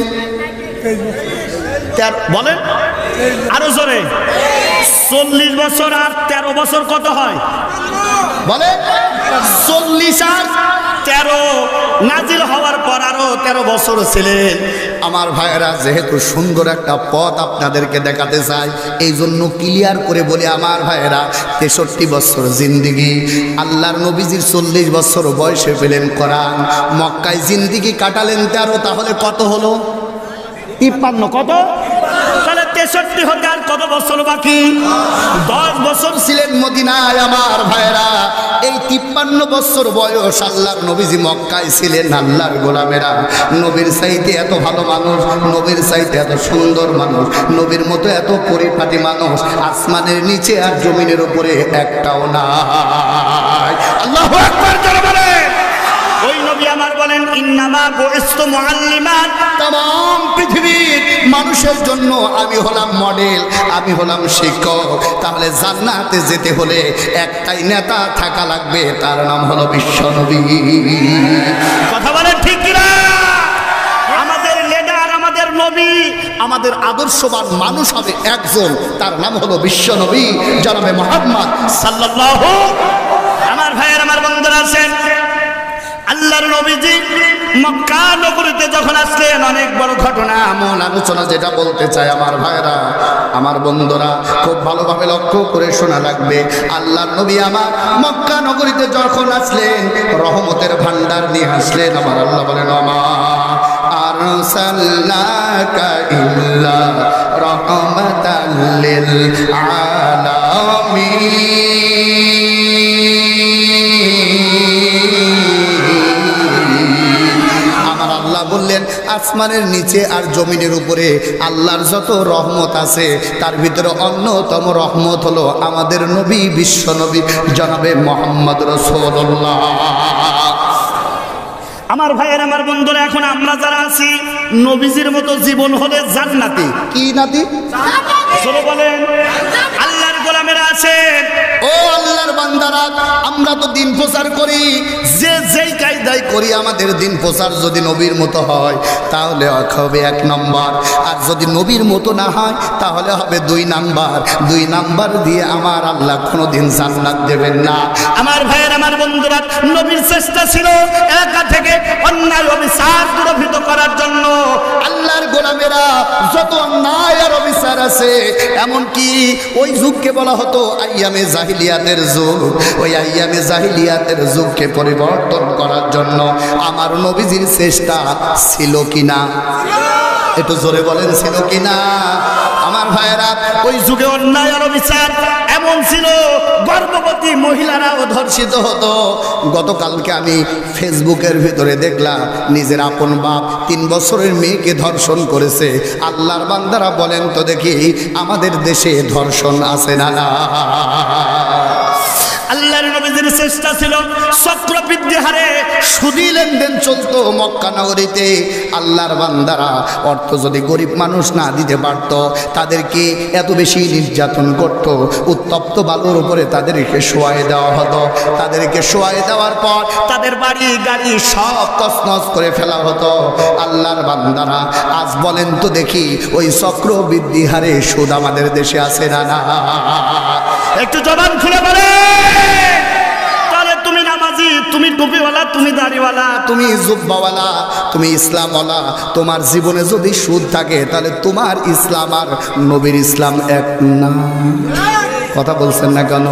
বলেন আরো জোরে। ৪০ বছর আর ১৩ বছর কত হয়? বলে ৪০ আর ১৩। নাজিল হওয়ার পর আরো ১৩ বছর ছিলেন। আমার ভাইয়েরা, যেহেতু সুন্দর একটা পথ আপনাদেরকে দেখাতে চাই, এই জন্য ক্লিয়ার করে বলি আমার ভাইয়েরা, ৬৩ বছর জিন্দিগি আল্লাহর নবীজির, ৪০ বছর বয়সে পেলেন কোরআন। মক্কায় জিন্দিগি কাটালেন ১৩, তাহলে কত হলো? ৫৩। কত? তাহলে ৬৩ হতে আর কত বছর বাকি? ১০ বছর ছিলেন মদিনায়। আমার ভাইয়েরা, এই ৫৩ বছর বয়স আল্লাহর নবীজি মক্কায় ছিলেন। আল্লাহর গোলামেরা, নবীর চাইতে এত ভালো মানুষ, নবীর চাইতে এত সুন্দর মানুষ, নবীর মতো এত পরিপাটি মানুষ আসমানের নিচে আর জমিনের উপরে একটাও নাই। আল্লাহু আকবার জোরে বলেন। ওই নবী আমার বলেন, ইন্নামা বুইস্তু মুআল্লিমান, तमाम পৃথিবীর মানুষের জন্য আমি হলাম মডেল, আমি হলাম শিক্ষক। তাহলে জান্নাতে যেতে হলে একটাই নেতা থাকা লাগবে, তার নাম হলো বিশ্বনবী। কথা বলেন ঠিক কি না? আমাদের লিডার, আমাদের নবী, আমাদের আদর্শবান মানুষ হবে একজন, তার নাম হলো বিশ্বনবী জনাবে মুহাম্মদ সাল্লাল্লাহু। আমার ভাইয়ের, আমার বন্ধুরা আছেন, আল্লাহর নবীজি মক্কা নগরীতে যখন আসলেন, অনেক বড় ঘটনা, মূল আলোচনা যেটা বলতে চাই আমার ভাইরা, আমার বন্ধুরা, খুব ভালোভাবে লক্ষ্য করে শোনা লাগবে। আল্লাহর নবী আমার মক্কা নগরীতে যখন আসলেন, রহমতের ভান্ডার নিয়ে আসলেন। আমার আল্লাহ বলেন, আমা আরসালনাকা ইল্লা রাহমাতাল লিল আলামিন। বললেন আসমানের নিচে আর জমিনের উপরে আল্লাহর যত রহমত আছে, তার ভিতরে অন্যতম রহমত হলো আমাদের নবী, বিশ্ব নবী জনাবে মুহাম্মদ রাসূলুল্লাহ। আমার ভাইয়ের, আমার বন্ধুরা, এখন আমরা যারা আছি, নবীজির মতো জীবন হলে জান্নাতি। কি নাতি? চলো বলেন। আল্লাহর গোলামেরা আছেন, ও আল্লাহর বান্দারা, আমরা তো দিন প্রচার করি, যে একটাই করি, আমাদের দিন প্রচার যদি নবীর মতো হয় তাহলে হবে 1 নম্বর, আর যদি নবীর মতো না হয় তাহলে হবে 2 নাম্বার। 2 নাম্বার দিয়ে আমার আল্লাহ কোনোদিন জান্নাত দেবেন না। আমার ভাইয়ের, আমার বন্ধুরা, নবীর চেষ্টা ছিল এলাকা থেকে অন্যায় অবিচার দূরীভূত করার জন্য। আল্লাহর গোলামেরা যত অন্যায় আর অবিচার আছে, এমনকি ওই যুগকে বলা হতো আইয়ামে জাহিলিয়াতের যুগ, ওই আইয়ামে জাহিলিয়াতের যুগকে পরিবর্তন করার জন্য আমার নবীজির চেষ্টা ছিল কিনা? একটু জোরে বলেন, ছিল কিনা? আমার ভাইয়েরা, ওই যুগে অন্যায় আর অবিচার এমন ছিল, গর্ভবতী মহিলারাও ধর্ষিত হতো। গতকালকে আমি ফেসবুকের ভিতরে দেখলাম নিজের আপন বাপ 3 বছরের মেয়েকে ধর্ষণ করেছে। আল্লাহর বান্দারা বলেন তো দেখি, আমাদের দেশে ধর্ষণ আছে না? না। আল্লাহর নবীর চেষ্টা ছিল চক্রবৃদ্ধি হারে সুদী লেনদেন চলতো মক্কা নগরীতে। আল্লাহর বান্দারা অর্থ যদি গরিব মানুষ না দিতে পারত, তাদেরকে এত বেশি নির্যাতন করত, উত্তপ্ত বালুর উপরে তাদেরকে শোয়াই দেওয়া হতো। তাদেরকে শোয়াই দেওয়ার পর তাদের বাড়ি গাড়ি সব তছনছ করে ফেলা হতো। আল্লাহর বান্দারা আজ বলেন তো দেখি, ওই চক্রবৃদ্ধি হারে সুদ আমাদের দেশে আছে না? না। একটু জবান খুলে বলে, তাহলে তুমি নামাজি, তুমি টুপিওয়ালা, তুমি দাড়িওয়ালা, তুমি জুব্বাওয়ালা, তুমি ইসলামওয়ালা, তোমার জীবনে যদি সুদ থাকে তাহলে তোমার ইসলাম আর নবীর ইসলাম এক না। কথা বলছেন না কেন?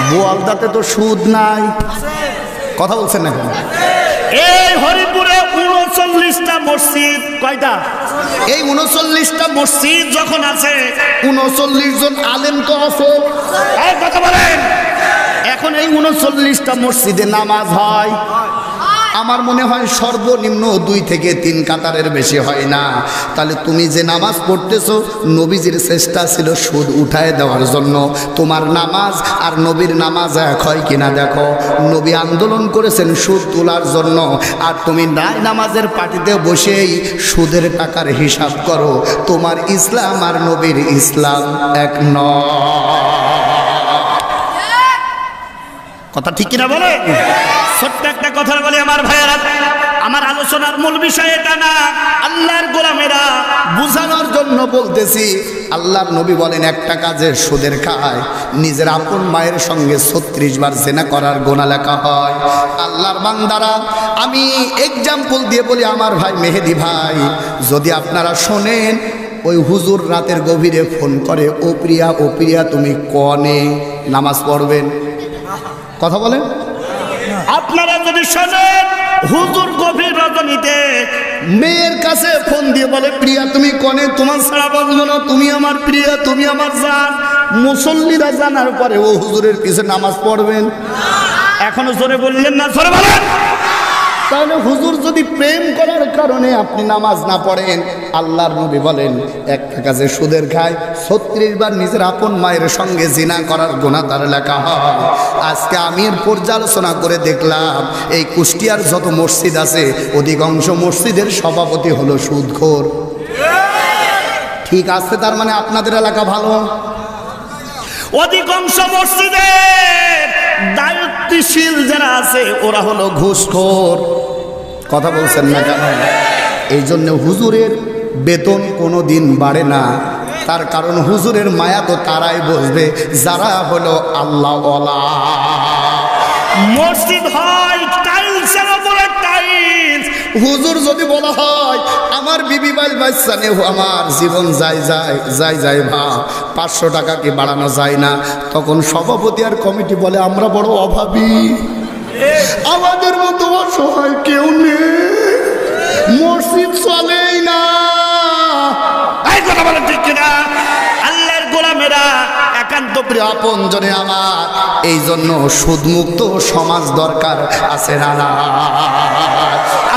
বোয়ালদাতে তো সুদ নাই, কথা বলছেন না কেন? এই হরিপুরে 39টা মসজিদ, কয়টা? এই 39টা মসজিদ যখন আছে, 39 জন আলেম তো আছে। এই কথা বলেন, এখন এই 39টা মসজিদে নামাজ হয়, আমার মনে হয় সর্বনিম্ন 2 থেকে 3 কাতারের বেশি হয় না। তাহলে তুমি যে নামাজ পড়তেছো, নবীজির চেষ্টা ছিল সুদ উঠায় দেওয়ার জন্য। তোমার নামাজ আর নবীর নামাজ এক হয় কিনা দেখো। নবী আন্দোলন করেছেন সুদ তোলার জন্য, আর তুমি নাই নামাজের পার্টিতে বসেই সুদের টাকার হিসাব করো। তোমার ইসলাম আর নবীর ইসলাম এক নয়। কথা ঠিক কিনা বলে? ছোট্ট একটা কথা বলি আমার ভাইয়েরা, আমার আলোচনার মূল বিষয় এটা না, আল্লাহর গোলামেরা বুঝানোর জন্য বলতেছি। আল্লাহর নবী বলেন, একটা কাজে সুদের খায়, নিজের আপন মায়ের সঙ্গে 36 বার জিনা করার গুনাহ লেখা হয়। আল্লাহর বান্দারা, আমি এক্সাম্পল দিয়ে বলি আমার ভাই মেহেদি ভাই, যদি আপনারা শোনেন, ওই হুজুর রাতের গভীরে ফোন করে, ও প্রিয়া, ও প্রিয়া, তুমি কনে নামাজ পড়বেন? কথা বলেন। আপনারা যদি শোনেন, হুজুর গভীর রজনীতে মেয়ের কাছে ফোন দিয়ে বলে, প্রিয়া তুমি কনে, তোমার ছাড়া বাঁচবো না, তুমি আমার প্রিয়া, তুমি আমার জান। মুসল্লিরা জানার পরে ও হুজুরের পিছে নামাজ পড়বেন? এখনো জোরে বললেন না, জোরে বলেন। তাহলে হুজুর যদি প্রেম করার কারণে আপনি নামাজ না পড়েন, আল্লাহর নবী বলেন একটা কাজে সুদের খায়, 36 বার নিজের আপন মায়ের সঙ্গে জিনা করার গুনাহ তার লেখা হয়। আজকে আমি এর পর্যালোচনা করে দেখলাম, এই কুষ্টিয়ার যত মসজিদ আছে, অধিকাংশ মসজিদের সভাপতি হলো সুদখোর। ঠিক আছে, তার মানে আপনাদের এলাকা ভালো। অধিকাংশ মসজিদের দায়িত্বশীল যারা আছে, ওরা হলো ঘুষখোর। কথা বলছেন না কেন? এই জন্য হুজুরের বেতন কোনো দিন বাড়ে না, তার কারণ হুজুরের মায়া তো তারাই বসবে যারা হলো আল্লাহওয়ালা। মসজিদ হয় টাইলসের উপরে টাইলস। হুজুর যদি বলা হয়, আমার বিবি বাইল বাচ্চা নেই, আমার জীবন যাই যায় যাই যায় ভা 500 টাকা কি বাড়ানো যায় না, তখন সভাপতি আর কমিটি বলে, আমরা বড় অভাবী, আমাদের মতো অসহায় কেউ নেই, মসজিদ চলেই না। এই কথা বলেন ঠিক কিনা? আল্লাহর গোলামেরা একান্ত প্রিয় আপন জনে আমার, এই জন্য সুদমুক্ত সমাজ দরকার আছে না?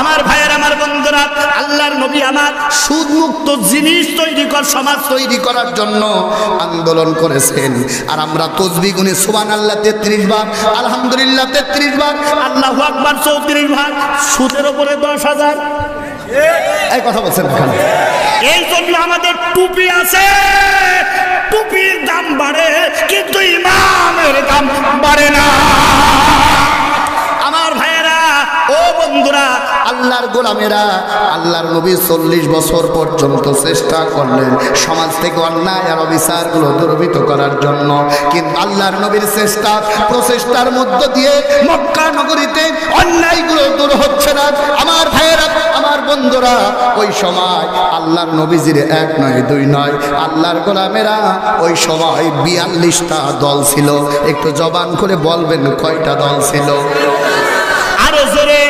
আমার ভাইয়ের, আমার বন্ধুরা, আল্লাহর নবী আমার সুদমুক্ত জিনিস তৈরি কর, সমাজ তৈরি করার জন্য আন্দোলন করেছেন। আর আমরা তসবিহ গুনে সুবহানাল্লাহ 33 বার, আলহামদুলিল্লাহ 33 বার, আল্লাহু আকবার 34 বার, সুদের উপরে 10,000। এই কথা বলছেন কেন? এই জন্য আমাদের টুপি আছে, টুপির দাম বাড়ে কিন্তু ইমামের দাম বাড়ে না। আমার ভাইয়েরা, ও বন্ধুরা, আল্লাহর গোলামেরা, আল্লাহর নবী 40 বছর পর্যন্ত চেষ্টা করলেন সমাজ থেকে অন্যায় আর অবিচারগুলো দূরীভূত করার জন্য, কিন্তু আল্লাহর নবীর চেষ্টা প্রচেষ্টার মধ্য দিয়ে মক্কা নগরীতে অন্যায়গুলো দূর হচ্ছে না। আমার ভাইয়েরা, আমার বন্ধুরা, ওই সময় আল্লাহর নবীজির 1 নয় 2 নয়, আল্লাহর গোলামেরা ওই সময় 42টা দল ছিল। একটু জবান করে বলবেন কয়টা দল ছিল? আরো জোরে।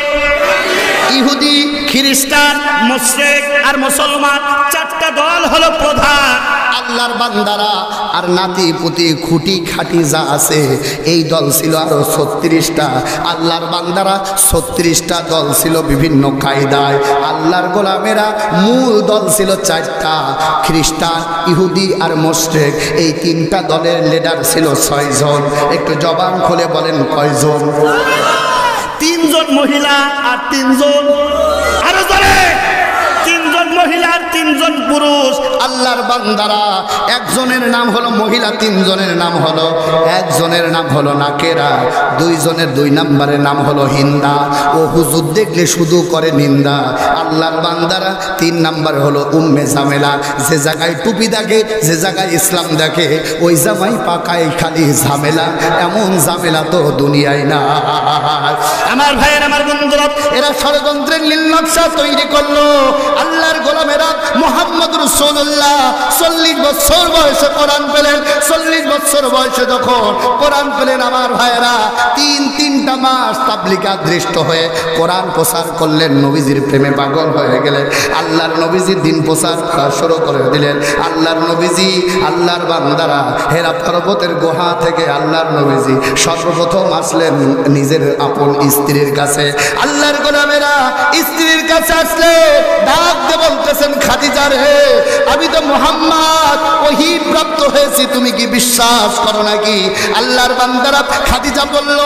ইহুদি, খ্রিস্টান, মুশরিক আর মুসলমান, 4টা দল হলো প্রধান। আল্লাহর বান্দারা আর নাতি পুতি খুঁটি খাটি যা আছে এই দল ছিল আরো 36টা। আল্লাহর বান্দারা 36টা দল ছিল বিভিন্ন কায়দায়। আল্লাহর গোলামেরা মূল দল ছিল 4টা, খ্রিস্টান, ইহুদি আর মুশরিক। এই 3টা দলের লিডার ছিল 6 জন। একটু জবান খুলে বলেন কয়জন? 3 জন মহিলা আর 3 জন, আরো জোরে, 3 জন মহিলা আর 3 জন পুরুষ। আল্লাহর বান্দারা, একজনের নাম হলো মহিলা, 3 জনের নাম হলো, একজনের নাম হলো নাকেরা, 2 জনের 2 নম্বরের নাম হলো হিন্দা। ও হুজুর দেখলে শুধু করে নিন্দা। আল্লাহর বান্দারা 3 নাম্বার হলো উম্মে জামেলা, যে জায়গায় টুপি দেখে, যে জায়গায় ইসলাম দেখে, ওই জামাই পাকায় খালি ঝামেলা। এমন ঝামেলা তো দুনিয়ায় না। আমার ভাইয়ের, আমার বন্ধুরা, এরা ষড়যন্ত্রের নীল নকশা তৈরি করলো। আল্লাহর গোলামেরা মুহাম্মদ রাসূলুল্লাহ 40 বছর বয়সে কোরআন পেলেন। 40 বছর বয়সে যখন কোরআন পেলেন, আমার ভাইয়েরা 3টা মাস তাবলীগে দৃষ্ট হয়ে কোরআন প্রচার করলেন। নবীজির প্রেমে পাগল হয়ে গেলেন। আল্লাহর নবীজির দিন প্রচার শুরু করে দিলেন। আল্লাহর নবীজি, আল্লাহর বান্দারা, হেরা পর্বতের গুহা থেকে আল্লাহর নবীজি সর্বপ্রথম আসলেন নিজের আপন স্ত্রীর কাছে। আল্লাহর গোলামেরা স্ত্রীর কাছে আসলে ডাক দিয়ে বলতেছেন, খাদিজা রে, আমি তো মুহাম্মদ ওহী প্রাপ্ত হয়েছি, তুমি কি বিশ্বাস করো নাকি? আল্লাহর বান্দারা, খাদিজা বলল,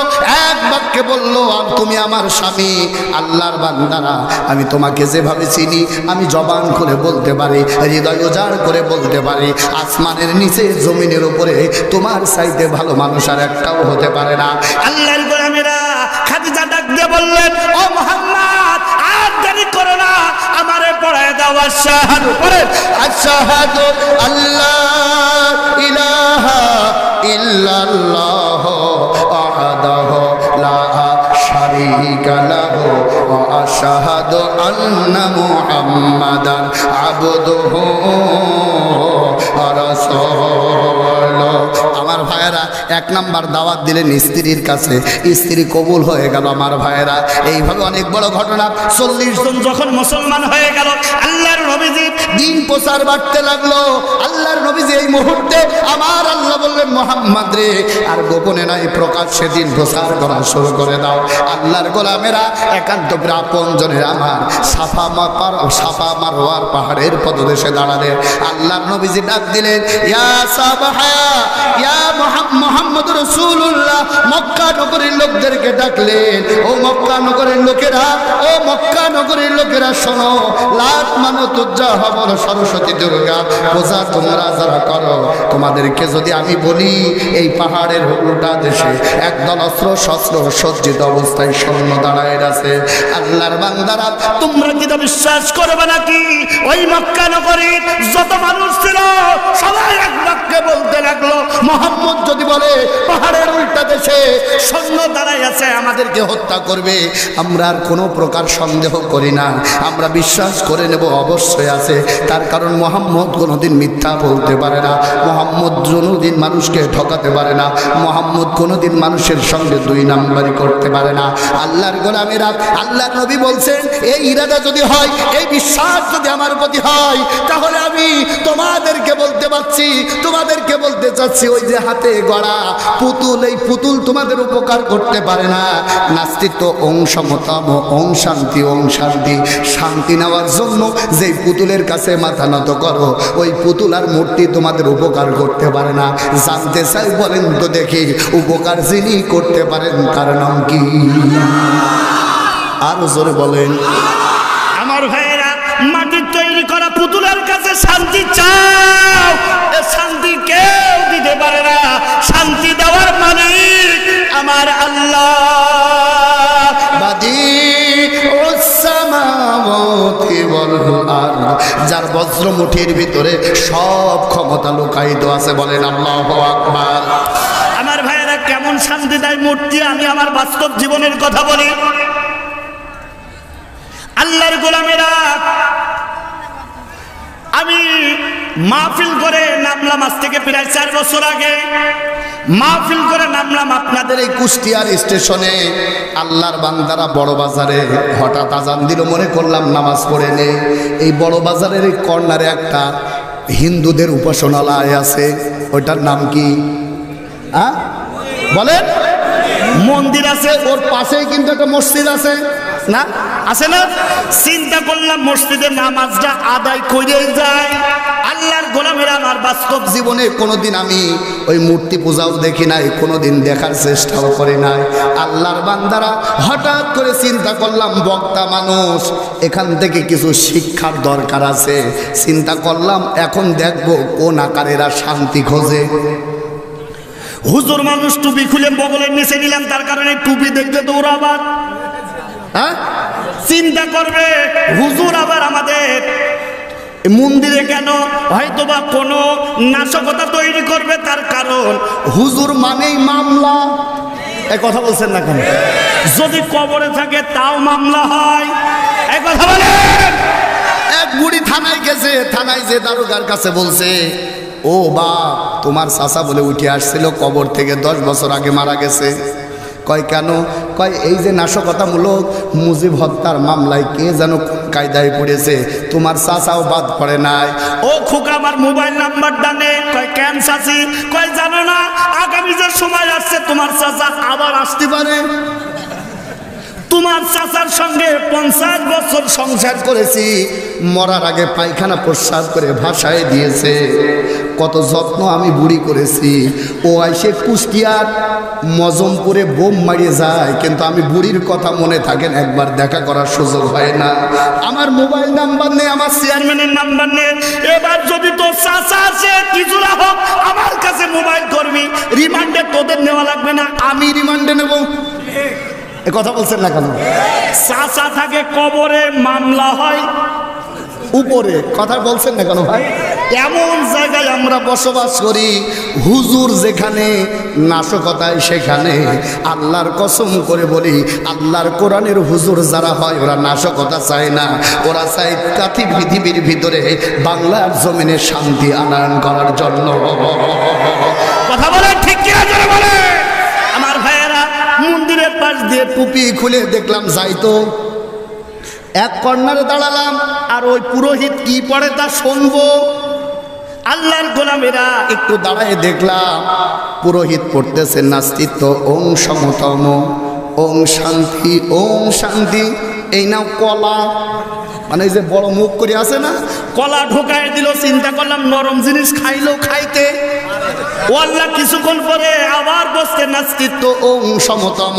এক বাক্যে বলল, আর তুমি আমার স্বামী। আল্লাহর বান্দারা, আমি তোমাকে যেভাবে চিনি, আমি জবান করে বলতে পারি, হৃদয় উজাড় করে বলতে পারি, আসমানের নিচে জমিনের উপরে তোমার চাইতে ভালো মানুষ আর একটাও হতে পারে না। আল্লাহর গোলামেরা, খাদিজা ডাক দিয়ে বললেন, ও মুহাম্মদ, আর দেরি করো না, আমারে পড়ায় দাও আশহাদু, পড়ে আশহাদু আল্লাহ ইলাহা ইল্লাল্লাহ ওয়াহদাহু লা শারীকা লাহু ওয়া আশহাদু আন্না মুহাম্মাদান আবদুহু ওয়া রাসূলুহু। আমার ভাইয়েরা 1 নাম্বার দাওয়াত দিলেন স্ত্রীর কাছে, স্ত্রী কবুল হয়ে গেল। আমার ভাইয়েরা, এইভাবে অনেক বড় ঘটনা। 40 জন যখন মুসলমান হয়ে গেল, আল্লাহর নবীজি দিন প্রচার বাড়তে লাগলো। আল্লাহর নবীজি এই মুহূর্তে, আমার আল্লাহ বললেন, মুহাম্মদ রে, আর গোপনে নয় প্রকাশ্যে দিন প্রচার করা শুরু করে দাও। আল্লাহর গোলামেরা একান্ত আপন জনের আমার সাফা মারওয়ার পাহাড়ের পদদেশে দাঁড়ালেন। আল্লাহর নবীজি ডাক দিলেন, ইয়া সাবাহা, ইয়া মুহাম্মদ রাসূলুল্লাহ। মক্কা নগরীর লোকদেরকে ডাকলেন, ও মক্কা নগরীর লোকেরা, ও মক্কা নগরীর লোকেরা, শোনো, লাত মানত উজ্জা হবল সরস্বতী দুর্গা পূজা তোমরা যারা করো, তোমাদেরকে যদি আমি বলি, এই পাহাড়ের উল্টা দেশে একদল অস্ত্র শস্ত্র সজ্জিত অবস্থায় সৈন্য দাঁড়ায় আছে। আল্লাহর বান্দারা, তোমরা কি তো বিশ্বাস করবে নাকি? ওই মক্কা নগরীর যত মানুষ ছিল সবাই এক বাক্যে বলতে লাগলো, মুহাম্মদ যদি বলে পাহাড়ের উল্টা দেশে সৈন্য দাঁড়ায় আছে, আমাদেরকে হত্যা করবে, আমরা আর কোনো প্রকার সন্দেহ করি না, আমরা বিশ্বাস করে নেব অবশ্যই আছে। তার কারণ মুহাম্মদ কোনোদিন মিথ্যা বলতে পারে না, মুহাম্মদ কোনোদিন মানুষকে ঠকাতে পারে না, মুহাম্মদ কোনোদিন মানুষের সঙ্গে 2 নাম্বারি করতে পারে না। আল্লাহর গোলামেরা, আল্লাহর নবী বলছেন, এই ইরাদা যদি হয়, এই বিশ্বাস যদি আমার প্রতি হয়, তাহলে আমি তোমাদেরকে বলতে পারছি, তোমাদেরকে বলতে চাচ্ছি, ওই যে হাতে গড়া পুতুল, এই পুতুল তোমাদের উপকার করতে পারে না। নাস্তিত্ব ওং সমতম, ওং শান্তি, ওং শান্তি। শান্তি নেওয়ার জন্য যেই পুতুলের কাছে মাথা নত করো, ওই পুতুল আর মূর্তি তোমাদের উপকার করতে পারে না। জানতে চাই, বলেন তো দেখি, উপকার যিনি করতে পারেন তার নাম কি? আরো জোরে বলেন। আমার ভাইয়েরা, মাটির তৈরি করা পুতুলের কাছে শান্তি চাও, এ শান্তি কেউ দিতে পারে না। শান্তি দেওয়ার মালিক আমার আল্লাহ। বাদি ও বজ্র মুঠির ভিতরে সব ক্ষমতা লুকায়িত আছে, বলেন আল্লাহু আকবার। আমার ভাইয়েরা কেমন শান্তি দেয় মূর্তি। আমি আমার বাস্তব জীবনের কথা বলি। আল্লাহর গোলামেরা, আমি মাহফিল করে নামলাম আজ থেকে প্রায় 4 বছর আগে। মাহফিল করে নামলাম আপনাদের এই কুষ্টিয়ার স্টেশনে। আল্লাহর বান্দারা বড় বাজারে হঠাৎ আজান দিল, মনে করলাম নামাজ পড়ে নে। এই বড় বাজারের এই কর্নারে একটা হিন্দুদের উপাসনালয় আছে, ওইটার নাম কি বলেন? মন্দির আছে। ওর পাশেই কিন্তু একটা মসজিদ আছে না, আছে না? চিন্তা করলাম মসজিদে নামাজটা আদায় করে যায়। আল্লাহর গোলামেরা, আমার বাস্তব জীবনে কোনোদিন আমি ওই মূর্তি পূজাও দেখি নাই, কোনোদিন দেখার চেষ্টাও করি নাই। আল্লাহর বান্দারা, হঠাৎ করে চিন্তা করলাম বক্তা মানুষ, এখান থেকে কিছু শিক্ষার দরকার আছে। চিন্তা করলাম এখন দেখব কোন আকারেরা শান্তি খোঁজে। হুজুর মানুষ টুপি খুলে বগলের নিচে নিলাম, তার কারণে টুপি দেখতে তো ওরা আবার চিন্তা করবে হুজুর আবার আমাদের মন্দিরে কেন, হয়তোবা কোনো নাশকতা তৈরি করবে। তার কারণ হুজুর মানেই মামলা। এই কথা বলছেন না কেন? যদি কবরে থাকে তাও মামলা হয়। এই কথা বলেন। এক বুড়ি থানায় গেছে, থানায় যে দারোগার কাছে বলছে, ও বাপ, তোমার চাচা বলে উঠে আসছিল কবর থেকে 10 বছর আগে মারা গেছে। কয় কেন? কয় এই যে নাশকতামূলক মুজিব হত্যার মামলায় কে যেন কায়দায় পড়েছে, তোমার চাচাও বাদ পড়ে নাই। ও খোকা, আমার মোবাইল নাম্বার ডানে। কয় কেন চাচি? কয় জানো না আগামী যে সময় আসছে তোমার চাচা আবার আসতে পারে। তোমার চাচার সঙ্গে 50 বছর সংসার করেছি, মরার আগে পায়খানা প্রস্রাব করে ভাষায় দিয়েছে। কত যত্ন আমি বুড়ি করেছি। ও আইসে কুষ্টিয়ার মজমপুরে বোম মারিয়ে যায়, কিন্তু আমি বুড়ির কথা মনে থাকেন, একবার দেখা করার সুযোগ হয় না। আমার মোবাইল নাম্বার নেই, আমার চেয়ারম্যানের নাম্বার নেই। এবার যদি তোর চাচা আছে কিছু না হোক আমার কাছে মোবাইল করবি, রিমান্ডে তোদের নেওয়া লাগবে না, আমি রিমান্ডে নেব। এ কথা বলছেন না কেন? চাচা থাকে কবরে, মামলা হয় উপরে। কথা বলছেন না কেন ভাই? এমন জায়গায় আমরা বসবাস করি, হুজুর যেখানে নাশকতায় সেখানে। আল্লাহর কসম করে বলি, আল্লাহর কোরআনের হুজুর যারা হয় ওরা নাশকতা চায় না, ওরা চায় কাঠি পৃথিবীর ভিতরে বাংলার জমিনে শান্তি আনয়ন করার জন্য। কথা বলে ঠিক কিনা জোরে বলে। আমার ভাইয়েরা, মন্দিরের পাশ দিয়ে টুপি খুলে দেখলাম যাইতো। এক কর্নারে দাঁড়ালাম, আর ওই পুরোহিত কি পড়ে তা শুনবো। আল্লাহর গোলামেরা, একটু দাঁড়ায় দেখলাম পুরোহিত পড়তেছে নাস্তিত্ব ওং সমতম ওং শান্তি ওং শান্তি। এই নাও কলা, মানে এই যে বড় মুখ করে আছে না, কলা ঢোকায় দিল। চিন্তা করলাম নরম জিনিস খাইলো খাইতে। ও আল্লাহ, কিছুক্ষণ পরে আবার বসতে নাস্তিত্ব ওং সমতম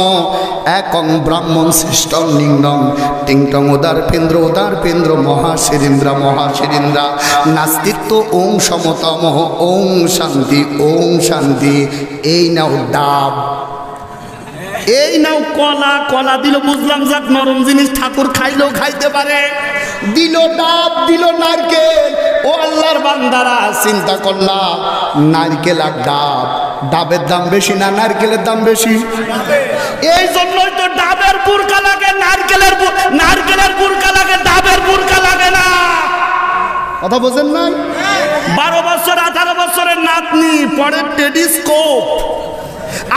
একং ব্রাহ্মণ শ্রেষ্ঠ নিম্নং টিংটং উদার পেন্দ্র মহাশিরিন্দ্রা মহাশিরিন্দ্রা নাস্তিত্ব ওং সমতম ওং শান্তি ওং শান্তি। এই নাও ডাব, এই নাও কলা। কলা দিল, বুঝলাম যাক নরম জিনিস ঠাকুর খাইলেও খাইতে পারে। দিল ডাব, দিল নারকেল। ও আল্লাহর বান্দারা, চিন্তা করলাম নারকেল আর ডাব, ডাবের দাম বেশি না নারকেলের দাম বেশি? এই জন্যই তো ডাবের বুরকা লাগে, নারকেলের বুরকা লাগে, ডাবের বুরকা লাগে না। কথা বোঝেন না? 12 বছর 18 বছরের নাতনি পরে টেলিস্কোপ।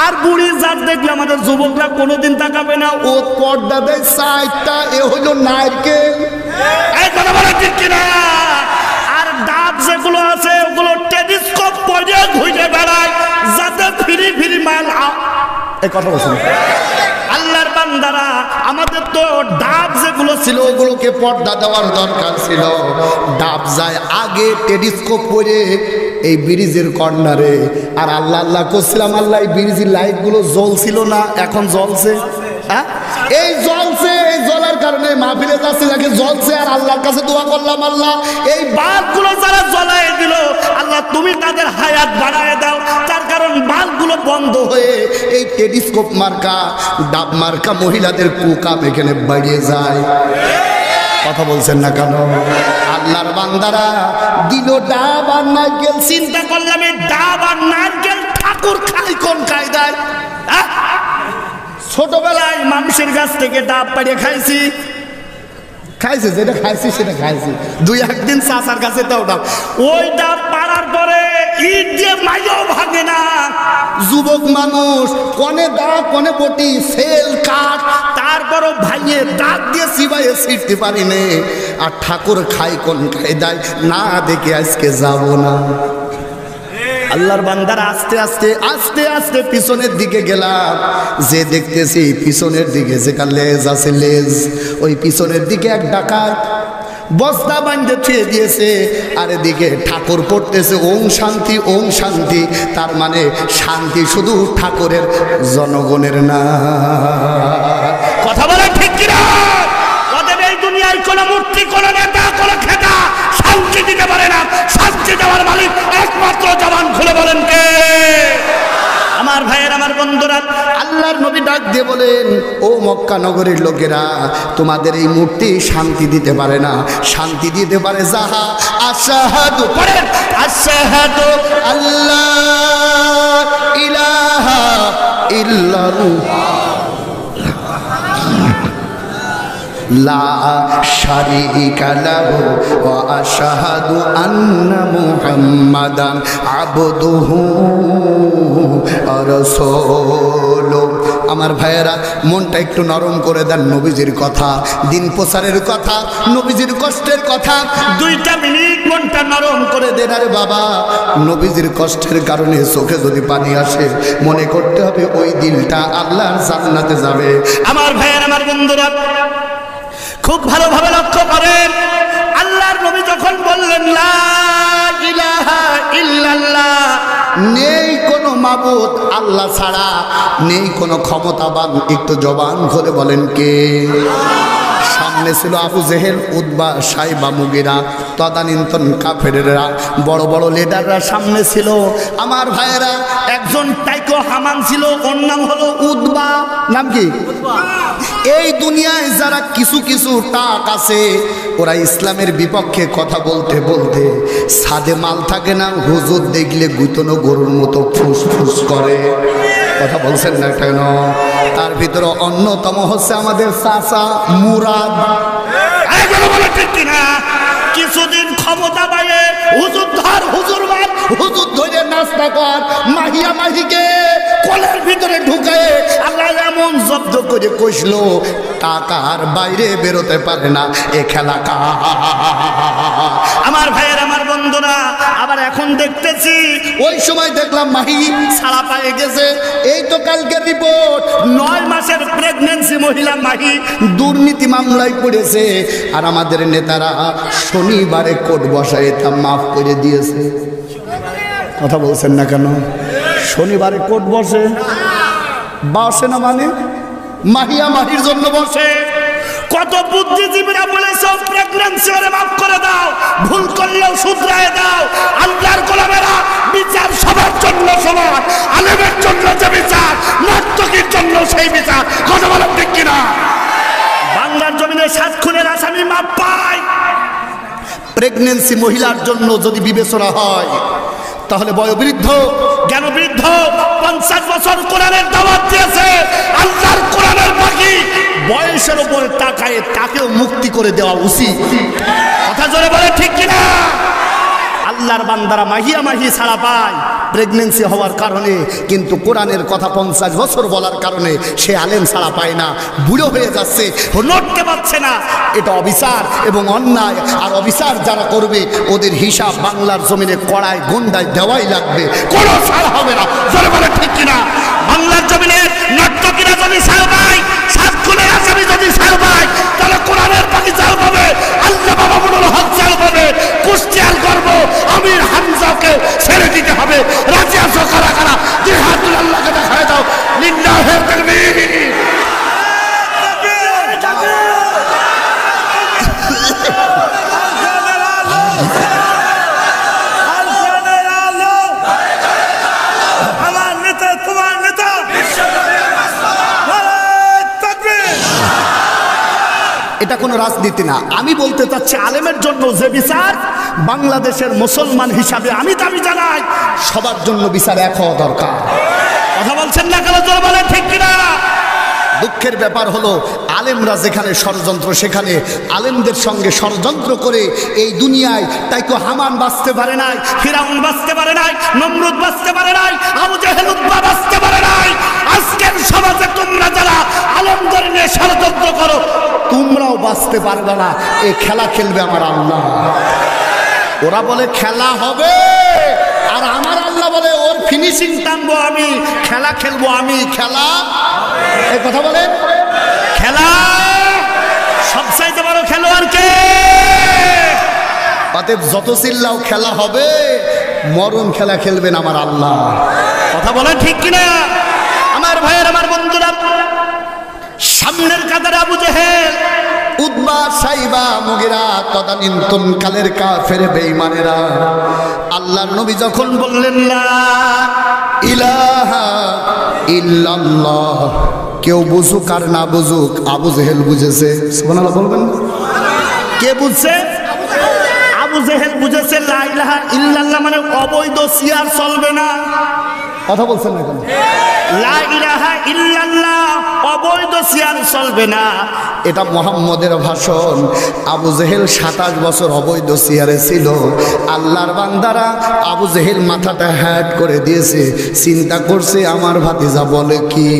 আর বুড়ি জাত দেখলে আমাদের যুবকরা কোনোদিন তাকাবে না। ও পর্দা দেয় 4টা, এ হলো নারকেল। এই কথা বলে ঠিক কিনা? আর ডাব যেগুলো আছে ওগুলো টেলিস্কোপ পরে ঘুরে বেড়ায়, যাতে ফিরি ফিরি মাল। এই কথা বলছেন। আল্লাহর বান্দারা, আমাদের তো ডাব যেগুলো ছিল ওগুলোকে পর্দা দেওয়ার দরকার ছিল। ডাব যায় আগে টেলিস্কোপ করে এই ব্রিজের কর্নারে। আর আল্লাহ আল্লাহ করছিলাম, আল্লাহ এই ব্রিজের লাইটগুলো জ্বলছিল না, এখন জ্বলছে। এই জ্বলছে, এই জ্বলার কারণে মাহফিলে যাচ্ছে যাকে জ্বলছে। আর আল্লাহর কাছে দোয়া করলাম, আল্লাহ এই বাল্বগুলো যারা জ্বলায় দিল, আল্লাহ তুমি তাদের হায়াত বাড়ায় দাও। তার কারণ বাল্বগুলো বন্ধ হয়ে এই টেলিস্কোপ মার্কা ডাব মার্কা মহিলাদের কুকাম এখানে বাড়িয়ে যায়। কথা বলছেন না কেন? আল্লাহর বান্দারা দিল ডাব আর নারকেল। চিন্তা করলাম এই ডাব আর নারকেল ঠাকুর খাই কোন কায়দায়? ছোটবেলায় মানুষের কাছ থেকে ডাব পাড়িয়ে খাইছি, খাইছে যেটা খাইছি সেটা খাইছি, দুই একদিন চাচার কাছে তাও ডাব। ওই ডাব পাড়ার পরে ইট দিয়ে মাইও ভাঙে না। যুবক মানুষ কনে দা কনে বটি ফেল কাঠ, তারপরও ভাইয়ে দাঁত দিয়ে চিবাইয়ে ছিটতে পারি নে। আর ঠাকুর খাই কোন কায়দায় না দেখে আজকে যাব না। আল্লাহর বান্দারা আস্তে আস্তে আস্তে আস্তে পিছনের দিকে গেলাম, যে দেখতেছি পিছনের দিকে যেটা লেজ আছে লেজ, ওই পিছনের দিকে এক ডাকাত বস্তা বাঁধে থুয়ে দিয়েছে, আর এদিকে ঠাকুর পড়তেছে ওম শান্তি ওম শান্তি। তার মানে শান্তি শুধু ঠাকুরের, জনগণের না। কথা বলে ঠিক কিনা? ওদের এই দুনিয়ায় কোন মূর্তি, কোন নেতা, কোন খেতা শান্তি দিতে পারে না। শান্তি দেওয়ার মালিক একমাত্র। জবান খুলে বলেন কে? আমার ভাইয়ের, আমার বন্ধুরা, আল্লাহর নবী ডাক দিয়ে বলেন, ও মক্কা নগরীর লোকেরা, তোমাদের এই মূর্তি শান্তি দিতে পারে না। শান্তি দিতে পারে যাহা আশহাদু, পড়েন, আশহাদু আল্লাহ ইলাহা ইল্লাল্লাহ লা শারীকা লাহু ওয়া আশহাদু আন্না মুহাম্মাদান আবদুহু ওয়া রাসূলুহু। আমার ভাইয়েরা, মনটা একটু নরম করে দেন। নবীজির কথা, দিন প্রচারের কথা, নবীজির কষ্টের কথা, 2টা মিনিট মনটা নরম করে দেন। আরে বাবা, নবীজির কষ্টের কারণে চোখে যদি পানি আসে, মনে করতে হবে ওই দিলটা আল্লাহর জান্নাতে যাবে। আমার ভাইয়ের, আমার বন্ধুরা, খুব ভালোভাবে লক্ষ্য করেন। আল্লাহর নবী যখন বললেন লা ইলাহা ইল্লাল্লাহ, নেই কোনো মাবুদ আল্লাহ ছাড়া, নেই কোনো ক্ষমতাবান, একটু জবান খুলে বলেন কে? সামনে ছিল আবু জেহেল, উতবা, সাইবা, মুগিরা, তদানীন্তন কাফেরেরা, বড় বড় লিডাররা সামনে ছিল। আমার ভাইয়েরা, একজন টাইকো হামান ছিল, ওর নাম হলো উতবা। নাম কি? এই দুনিয়ায় যারা কিছু কিছু টাক আছে, ওরা ইসলামের বিপক্ষে কথা বলতে বলতে সাদে মাল থাকে না, হুজুর দেখলে গুতনো গরুর মতো ফুসফুস করে। কথা বলছেন না কেন? তার ভিতরে অন্যতম হচ্ছে আমাদের চাচা মুরাদ। ঠিক কিনা? কিছুদিন ক্ষমতা পায়ে হুজুর ধর, হুজুর মার, হুজুর ধরে নাস্তা কর, মাহিয়া মাহিকে কলের ভিতরে ঢুকায় আল্লাহ এমন জব্দ করে কষলো, টাকার বাইরে বেরোতে পারে না। এ খেলা কা। আমার ভাইয়ের, আমার বন্ধুরা, আবার এখন দেখতেছি, ওই সময় দেখলাম মাহি ছাড়া পায়ে গেছে। এই তো কালকের রিপোর্ট, 9 মাসের প্রেগন্যান্সি মহিলা মাহি দুর্নীতি মামলায় পড়েছে। আর আমাদের নেতারা শনিবারে কোর্ট বসায় তা মাফ করে দিয়েছে। কথা বলছেন না কেন? শনিবারে কোর্ট বসে, বসে না মানে মাহিয়া মাহির জন্য বসে। কত বুদ্ধিজীবীরা বলেছে প্রেগন্যান্সি ওরে মাফ করে দাও, ভুল করলেও শুধরায় দাও। আল্লাহর গোলামেরা, বিচার সবার জন্য সমান। আলেমের জন্য যে বিচার, নর্তকীর জন্য সেই বিচার। কথা বলেন ঠিক কিনা? বাংলার জমিনে 7 খুনের আসামি মাফ পায়। প্রেগন্যান্সি মহিলার জন্য যদি বিবেচনা হয়, তাহলে বয়োবৃদ্ধ, জ্ঞানবৃদ্ধ 50 বছর কোরআনের দাওয়াত দিয়েছে, আল্লাহর কোরআনের পাখি, বয়সের উপরে তাকায় তাকেও মুক্তি করে দেওয়া উচিত। কথা জোরে বলে ঠিক কিনা? আল্লাহর বান্দারা মাহিয়া মাহি ছাড়া পায় প্রেগন্যান্সি হওয়ার কারণে, কিন্তু কোরআনের কথা 50 বছর বলার কারণে সে আলেম ছাড়া পায় না, বুড়ো হয়ে যাচ্ছে, নড়তে পারছে না। এটা অবিচার এবং অন্যায়। আর অবিচার যারা করবে, ওদের হিসাব বাংলার জমিনে কড়ায় গন্ডায় দেওয়াই লাগবে, কোনো ছাড় হবে না। জোরে বলে ঠিক কিনা? বাংলার জমিনে নর্তকীরা যদি ছাড় পায়, 7 খুনের আসামি যদি ছাড় পায়, তাহলে কোরআনের পাখি ছাড় পাবে, আল্লাহ বাবা মুনুল হক ছাড় পাবে। কুষ্টিয়ার গর্ব আমির হামজাকে ছেড়ে দিতে হবে। রাজি আছো কারা কারা? দুই হাত তুলে আল্লাহকে দেখায় দাও। লিল্লাহি তাকবীর। এটা কোনো রাজনীতি না। আমি বলতে চাচ্ছি আলেমের জন্য যে বিচার বাংলাদেশের মুসলমান হিসাবে আমি দাবি জানাই, সবার জন্য বিচার এক হওয়া দরকার। কথা বলছেন না কেন? জোরে বলেন, ঠিক কিনা? দুঃখের ব্যাপার হলো আলেমরা যেখানে ষড়যন্ত্র, সেখানে আলেমদের সঙ্গে ষড়যন্ত্র করে এই দুনিয়ায় তাই তো হামান বাঁচতে পারে নাই, ফিরাউন বাঁচতে পারে নাই, নমরুদ বাঁচতে পারে নাই, আবু জেহেল উতবা বাঁচতে পারে নাই। আজকের সমাজে তোমরা যারা আলেমদের নিয়ে ষড়যন্ত্র করো, তোমরাও বাঁচতে পারবে না। এই খেলা খেলবে আমার আল্লাহ। ওরা বলে খেলা হবে, আর আমার আল্লাহ বলে ওর ফিনিশিং টানবো আমি, খেলা খেলবো আমি। খেলা এই কথা বলেন, খেলা সবচাইতে বড় খেলোয়াড় কে? অতএব যত চিল্লাও খেলা হবে, মরণ খেলা খেলবেন আমার আল্লাহ। কথা বলেন, ঠিক কিনা? আমার ভাইয়ের, আমার বন্ধুরা, সামনের কাতারে আবু জেহেল, উতবা, সাইবা, মুগিরা তদানীন্তন কালের কাফের বেঈমানেরা আল্লাহর নবী যখন বললেন লা ইলাহা ইল্লাল্লাহ, কেউ বুঝুক আর না বুঝুক, আবু জেহেল বুঝেছে। সুবহানাল্লাহ বলবেন। কে বুঝছে? আবু জেহেল বুঝেছে লা ইলাহা ইল্লাল্লাহ মানে অবৈধ সিয়ার চলবে না। কথা বলছেন না কেন? লা ইলাহা ইল্লাল্লাহ অবৈধ সিয়ার চলবে না, এটা মুহাম্মদের ভাষণ। আবু জেহেল 27 বছর অবৈধ সিয়ারে ছিল। আল্লাহর বান্দারা আবু জেহেল মাথাটা হ্যাট করে দিয়েছে, চিন্তা করছে আমার ভাতিজা বলে কি।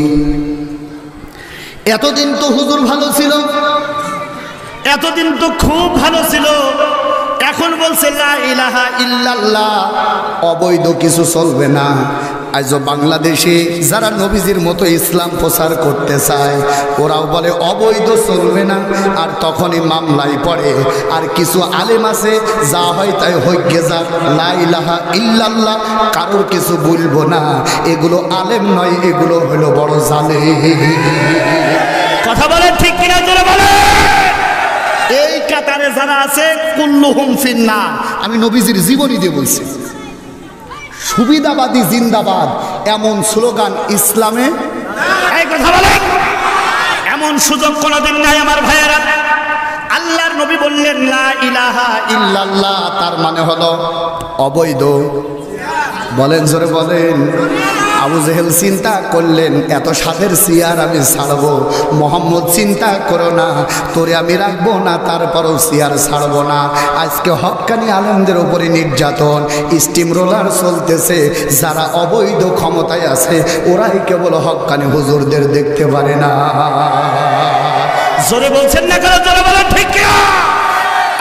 এতদিন তো হুজুর ভালো ছিল, এতদিন তো খুব ভালো ছিল, এখন বলছে লা ইলাহা ইল্লাল্লাহ অবৈধ কিছু চলবে না। আজ বাংলাদেশে যারা নবীজির মতো ইসলাম প্রচার করতে চায়, ওরাও বলে অবৈধ চলবে না, আর তখনই মামলায় পড়ে। আর কিছু আলেম আছে, যা হয় তাই হইগে যাক, লা ইলাহা ইল্লাল্লাহ কারোর কিছু বলবো না, এগুলো আলেম নয়, এগুলো হলো বড় জালেম। কথা বলে, ঠিক কিনা? জোরে বলে। এই কাতারে যারা আছে কুল্লুহুম ফিন্নার, আমি নবীজির জীবনী দিয়ে বলছি, সুবিধাবাদী জিন্দাবাদ এমন স্লোগান ইসলামে। এই কথা বলে, এমন সুযোগ কোনোদিন নাই আমার ভাইয়েরা। আল্লাহর নবী বললেন লা ইলাহা ইল্লাল্লাহ, তার মানে হলো অবৈধ। বলেন, জোরে বলেন। আবু জেহেল চিন্তা করলেন এত সাধের সিয়ার আমি ছাড়বো। মোহাম্মদ চিন্তা করো না, তোরে আমি রাখবো না, তারপরও সিয়ার ছাড়বো না। আজকে হক্কানি আলেমদের উপরে নির্যাতন, স্টিম রোলার চলতেছে। যারা অবৈধ ক্ষমতায় আছে ওরাই কেবল হক্কানি হুজুরদের দেখতে পারে না। জোরে বলছেন না কেন? জোরে বলেন, ঠিক কিনা?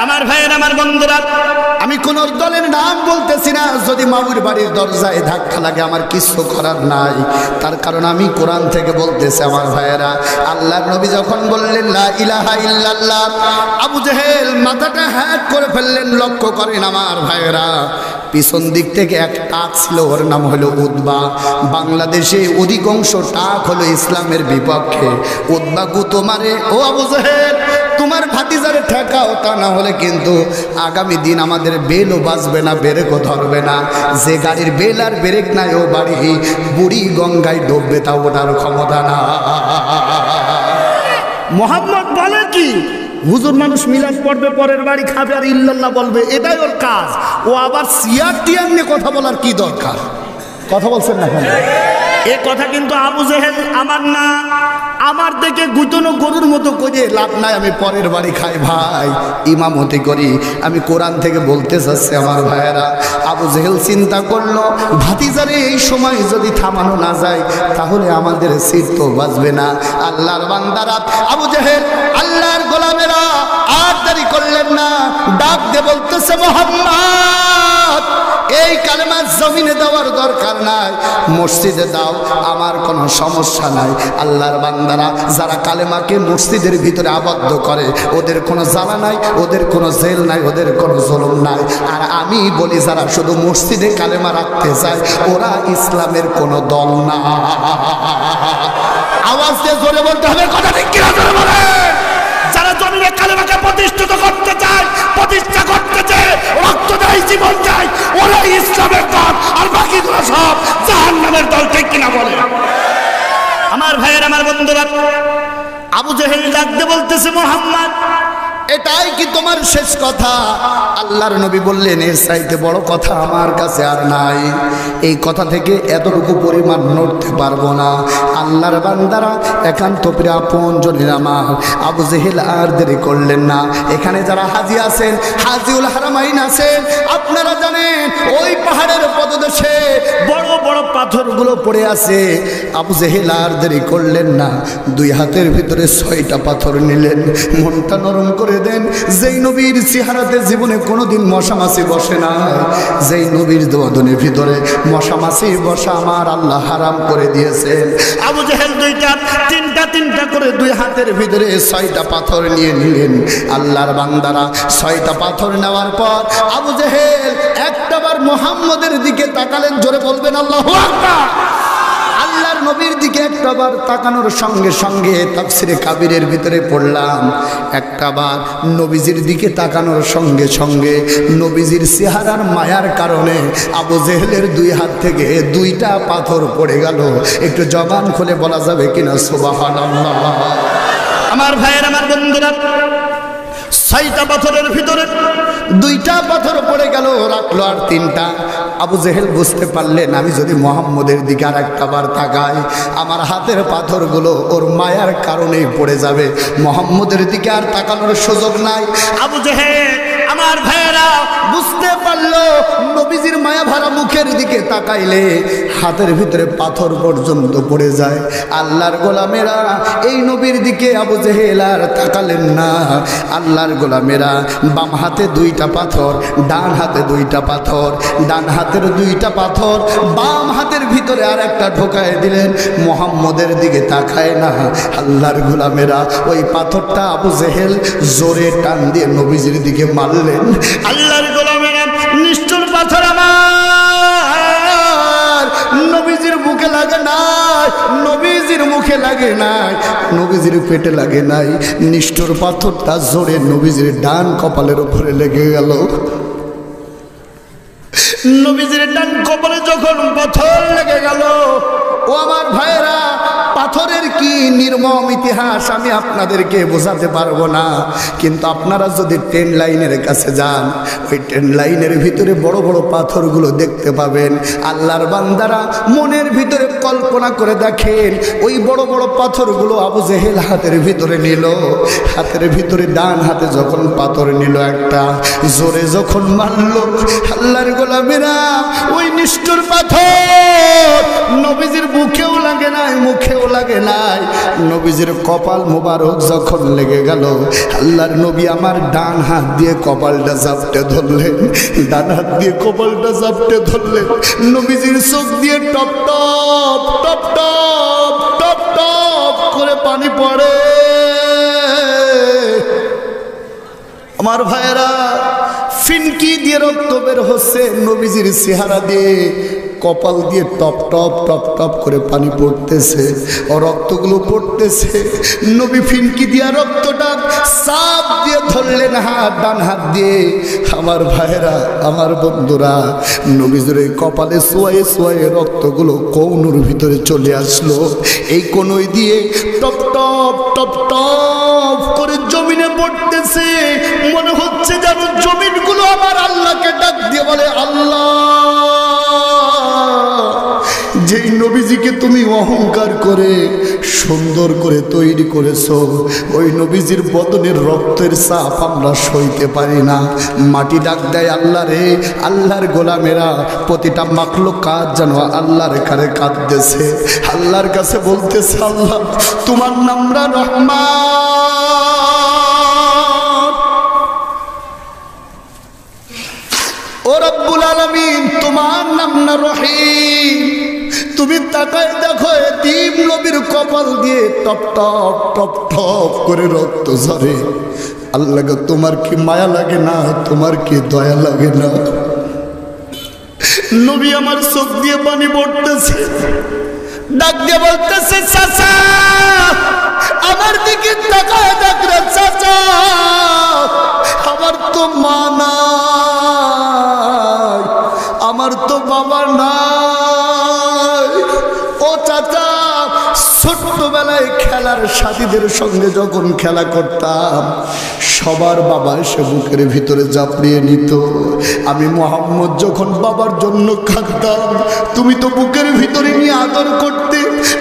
আমার ভাইয়ের, আমার বন্ধুরা, আমি কোন দলের নাম বলতেছি না। যদি মামুর বাড়ির দরজায় ধাক্কা লাগে আমার কিছু করার নাই, তার কারণ আমি কোরআন থেকে বলতেছি। আমার ভাইয়েরা, আল্লাহর নবী যখন বললেন লা ইলাহা ইল্লাল্লাহ, আবু জেহেল মাথাটা হ্যাক করে ফেললেন। লক্ষ্য করেন আমার ভাইয়েরা, পিছন দিক থেকে এক টাক ছিল, ওর নাম হলো উতবা। বাংলাদেশে অধিকাংশ টাক হলো ইসলামের বিপক্ষে। উতবা গুতো মারে, ও আবু জেহেল তোমার ভাতিজারে ঠেকাও, তা না হলে কিন্তু আগামী দিন আমাদের বেলও বাজবে না, ব্রেকও ধরবে না। যে গাড়ির বেল আর ব্রেক নাই, ও বাড়ি বুড়ি গঙ্গায় ডুববে, তা ওটার ক্ষমতা না। মোহাম্মদ বলে কি? হুজুর মানুষ মিলাদ পড়বে, পরের বাড়ি খাবে, আর ইল্লাল্লাহ বলবে, এটাই ওর কাজ। ও আবার সিয়ার টিয়ার নিয়ে কথা বলার কি দরকার? কথা বলছেন না কেন? এ কথা কিন্তু আবু জেহেল আমার না, আমার দেখে গুতনো গরুর মতো করে লাভ নাই। আমি পরের বাড়ি খাই ভাই, ইমামতি করি। আমি কোরআন থেকে বলতে চাচ্ছি আমার ভাইয়েরা। আবু জেহেল চিন্তা করলো ভাতিজারে এই সময় যদি থামানো না যায় তাহলে আমাদের সিট তো বাঁচবে না। আল্লাহর বান্দারা, আবু জেহেল আল্লাহর গোলামেরা আর দেরি করলেন না, ডাক দিয়ে বলতেছে মুহাম্মদ এই কালেমা জমিনে দেওয়ার দরকার নাই, মসজিদে দাও, আমার কোনো সমস্যা নাই। আল্লাহর বান্দারা যারা কালেমাকে মসজিদের ভিতরে আবদ্ধ করে ওদের কোনো জ্বালা নাই, ওদের কোনো জেল নাই, ওদের কোনো জুলুম নাই। আর আমি বলি যারা শুধু মসজিদে কালেমা রাখতে চায় ওরা ইসলামের কোনো দল না। আওয়াজ দিয়ে জোরে বলতে হবে, কথা ঠিক কিনা জোরে বলেন। যারা জমিনে কালেমাকে প্রতিষ্ঠিত করতে চায়, প্রতিষ্ঠা করতে চায়, রক্ত দেয়, জীবন দেয়, ওরাই ইসলামের দল, আর বাকিগুলো সব জাহান্নামের দল, ঠিক কিনা বলে? আমার ভাইয়ের, আমার বন্ধুরা, আবু জেহেল ডাকতে বলতেছে মুহাম্মদ এটাই কি তোমার শেষ কথা? আল্লাহর নবী বললেন, এর চাইতে বড় কথা আমার কাছে আর নাই। এই কথা থেকে এতটুকু পরিমাণ নড়তে পারবো না। আল্লাহর বান্দারা, একান্ত প্রিয় আপনজনের আমার, আবু জেহেল আর দেরি করলেন না। এখানে যারা হাজি আছেন, হাজিউল হারামাইন আছেন, আপনারা জানেন ওই পাহাড়ের পদদেশে বড় বড় পাথরগুলো পড়ে আছে। আবু জেহেল আর দেরি করলেন না, দুই হাতের ভিতরে 6টা পাথর নিলেন। মনটা নরম করে দেন, যেই নবীর চেহারাতে জীবনে কোনোদিন মশামাছি বসে না, যেই নবীর বদনের ভিতরে মশামাছি বসা আমার আল্লাহ হারাম করে দিয়েছেন। আবু জেহেল তিনটা করে দুই হাতের ভিতরে 6টা পাথর নিয়ে নিলেন। আল্লাহর বান্দারা 6টা পাথর নেওয়ার পর আবু জেহেল একটাবার মুহাম্মদের দিকে তাকালেন। জোরে বলবেন আল্লাহু আকবার। আল্লাহর নবীর দিকে একটাবার তাকানোর সঙ্গে সঙ্গে তাফসিরে কাবিরের ভিতরে পড়লাম, একটাবার নবীজির দিকে তাকানোর সঙ্গে সঙ্গে নবীজির চেহারার মায়ার কারণে আবু জেহেলের দুই হাত থেকে 2টা পাথর পড়ে গেল। একটু জবান খুলে বলা যাবে কিনা সুবহানাল্লাহ? আমার ভাইয়ের, আমার বন্ধুরা, 6টা পাথরের ভিতরে 2টা পাথর পড়ে গেল, রাখলো আর 3টা। আবু জেহেল বুঝতে পারলেন, আমি যদি মুহাম্মদের দিকে আর একটাবার তাকাই, আমার হাতের পাথরগুলো ওর মায়ার কারণেই পড়ে যাবে, মুহাম্মদের দিকে আর তাকানোর সুযোগ নাই। আবু জেহেল, আমার ভাইয়েরা, বুঝতে পারলো নবীজির মায়া ভরা মুখের দিকে তাকাইলে হাতের ভিতরে পাথর পর্যন্ত পড়ে যায়। আল্লাহর গোলামেরা, এই নবীর দিকে আবু জেহেল আর তাকালেন না। আল্লাহর গোলামেরা, বাম হাতে 2টা পাথর, ডান হাতে 2টা পাথর, ডান হাতের 2টা পাথর বাম হাতের ভিতরে আর একটা ঢোকায় দিলেন। মুহাম্মদের দিকে তাকায় না। আল্লাহর গোলামেরা, ওই পাথরটা আবু জেহেল জোরে টান দিয়ে নবীজির দিকে মারলেন। আল্লাহর গোলামেরা, নিষ্ঠুর পাথর আমার নবীজির মুখে লাগে নাই, নবীজির মুখে লাগে নাই, নবীজির পেটে লাগে নাই। নিষ্ঠুর পাথরটা জোরে নবীজির ডান কপালের উপরে লেগে গেল। নবীজির ডান কপালে যখন পাথর লেগে গেল, ও আমার ভাইয়েরা, পাথরের কি নির্মম ইতিহাস আমি আপনাদেরকে বোঝাতে পারবো না। কিন্তু আপনারা যদি ট্রেন লাইনের কাছে যান, ওই ট্রেন লাইনের ভিতরে বড় বড় পাথরগুলো দেখতে পাবেন। আল্লাহর বান্দারা, মনের ভিতরে কল্পনা করে দেখেন, ওই বড় বড় পাথরগুলো আবু জেহেল হাতের ভিতরে নিল। হাতের ভিতরে ডান হাতে যখন পাথর নিল একটা, জোরে যখন মারল, আল্লাহর গোলামেরা, ওই নিষ্ঠুর পাথর নবীজির বুকেও লাগে নাই, মুখেও লাগে নাই। নবীজির কপাল মোবারক যখন লেগে গেল, আল্লাহর নবী আমার ডান হাত দিয়ে কপালটা জাপটে ধরলেন, ডান হাত দিয়ে কপালটা জাপটে ধরলেন। নবীজির চোখ দিয়ে top top top top top top করে পানি পড়ে। আমার ভাইয়েরা, ফিনকি দিয়ে রক্ত বের হচ্ছে, নবীজির চেহারা দিয়ে কপাল দিয়ে টপ টপ টপ টপ করে পানি পড়তেছে, ও রক্তগুলো পড়তেছে। নবী ফিনকি দিয়া রক্তটা চাপ দিয়ে ধরলেন হাত, ডান হাত দিয়ে। আমার ভাইয়েরা, আমার বন্ধুরা, নবীজির এই কপালে সোয়ায়ে সোয়ায়ে রক্তগুলো কৌনুর ভিতরে চলে আসলো। এই কনুই দিয়ে টপ টপ টপ টপ করে জমিনে পড়তেছে। মনে হচ্ছে যেন জমিনগুলো আমার আল্লাহকে ডাক দিয়ে বলে, আল্লাহ, যেই নবীজিকে তুমি অহংকার করে সুন্দর করে তৈরি করেছো, ওই নবীজির বদনের রক্তের চাপ আমরা সইতে পারি না। মাটি ডাক দেয়, আল্লাহ রে। আল্লাহর গোলামেরা, প্রতিটা মাখলুকাত যেন আল্লাহর কাছে কাঁদতেছে, আল্লাহর কাছে বলতেছে, আল্লাহ, তোমার নামটা রহমান, ও রব্বুল আলামিন, তোমার নাম না রহিম। তুমি তাকায় দেখো, এতিম নবীর কপাল দিয়ে টপ টপ টপ টপ করে রক্ত ঝরে। আল্লাহ গো, তোমার কি মায়া লাগে না? তোমার কি দয়া লাগে না? নবী আমার চোখ দিয়ে পানি পড়তেছে, ডাক দিয়ে বলতেছে, চাচা, আমার দিকে তাকায় দেখ রে চাচা, আমার তো মা নাই, আমার তো বাবা নাই। ও চাচা, ছোট্টবেলায় ছোটবেলায় খেলার সাথীদের সঙ্গে যখন খেলা করতাম, সবার বাবা এসে বুকের ভিতরে চাপড়িয়ে নিত। আমি মোহাম্মদ যখন বাবার জন্য কাঁদতাম, তুমি তো বুকের ভিতরে নিয়ে আদর করতে,